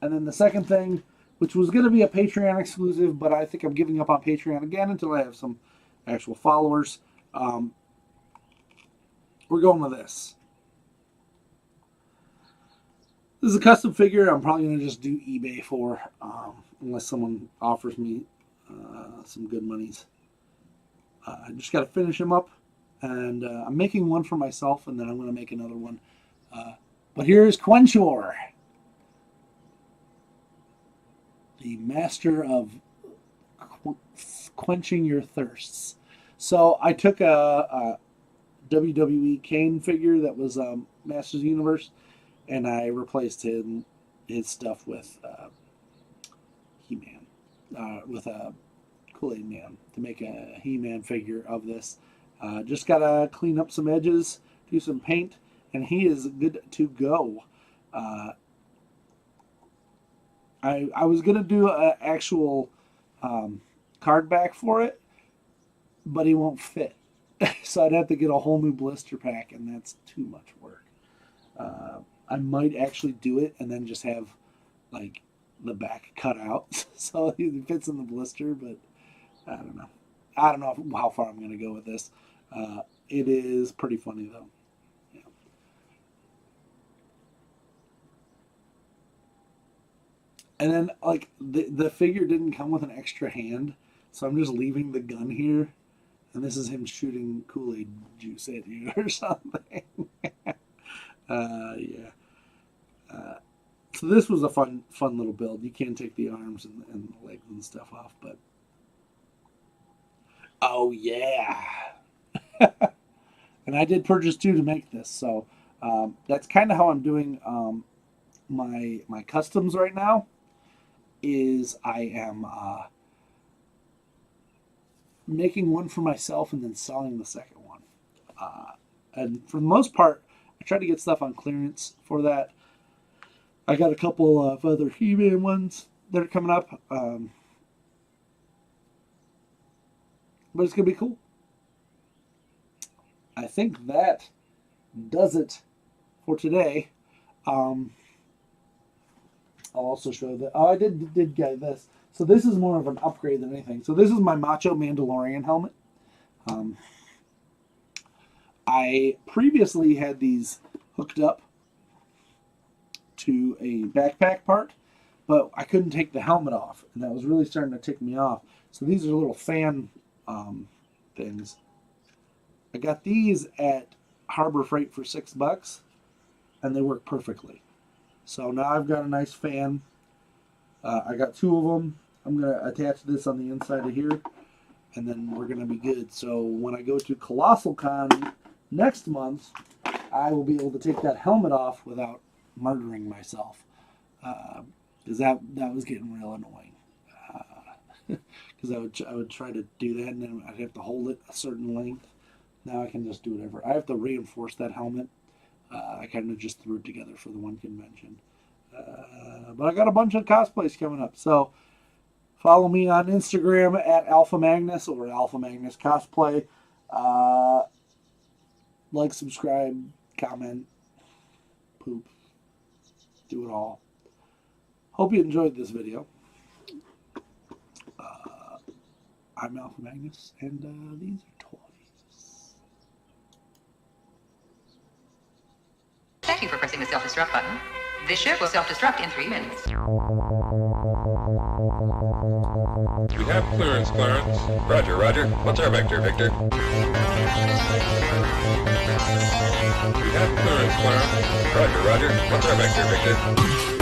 And then the second thing which was going to be a Patreon exclusive, but I think I'm giving up on Patreon again until I have some actual followers. We're going with this. This is a custom figure. I'm probably going to just do eBay for, unless someone offers me some good monies. I just got to finish him up, and I'm making one for myself, and then I'm going to make another one. But here's Quenchor, the master of quenching your thirsts. So I took a WWE Kane figure that was Masters Universe, and I replaced his stuff with He-Man, with a Kool-Aid Man to make a He-Man figure of this. Just gotta clean up some edges, do some paint, and he is good to go. I was gonna do an actual card back for it, but he won't fit. So I'd have to get a whole new blister pack, and that's too much work. I might actually do it and then just have like the back cut out so it fits in the blister, but I don't know. I don't know how far I'm going to go with this. It is pretty funny though. Yeah. And then like the figure didn't come with an extra hand, so I'm just leaving the gun here. And this is him shooting Kool-Aid juice at you or something. Yeah. So this was a fun little build. You can take the arms and the legs and stuff off, but oh yeah. And I did purchase 2 to make this, so that's kind of how I'm doing my customs right now. Is I am making one for myself and then selling the second one. And for the most part, I try to get stuff on clearance for that. I got a couple of other He-Man ones that are coming up. But it's going to be cool. I think that does it for today. I'll also show that. Oh, I did get this. So this is more of an upgrade than anything. So this is my Macho Mandalorian helmet. I previously had these hooked up to a backpack part, but I couldn't take the helmet off, and that was really starting to tick me off. So these are little fan things. I got these at Harbor Freight for $6, and they work perfectly. So now I've got a nice fan. I got 2 of them. I'm going to attach this on the inside of here, and then we're going to be good. So when I go to Colossal Con next month, I will be able to take that helmet off without murdering myself. Because that was getting real annoying. Because I would try to do that, and then I'd have to hold it a certain length. Now I can just do whatever. I have to reinforce that helmet. I kind of just threw it together for the one convention. But I got a bunch of cosplays coming up. So follow me on Instagram at Alpha Magnus or Alpha Magnus Cosplay. Like, subscribe, comment, poop. Do it all. Hope you enjoyed this video. I'm Alpha Magnus, and these are toys. Thank you for pressing the self-destruct button. This ship will self-destruct in 3 minutes. We have clearance, Clarence. Roger, roger. What's our vector, Victor? We have clearance, Clarence. Roger, roger. What's our vector, Victor?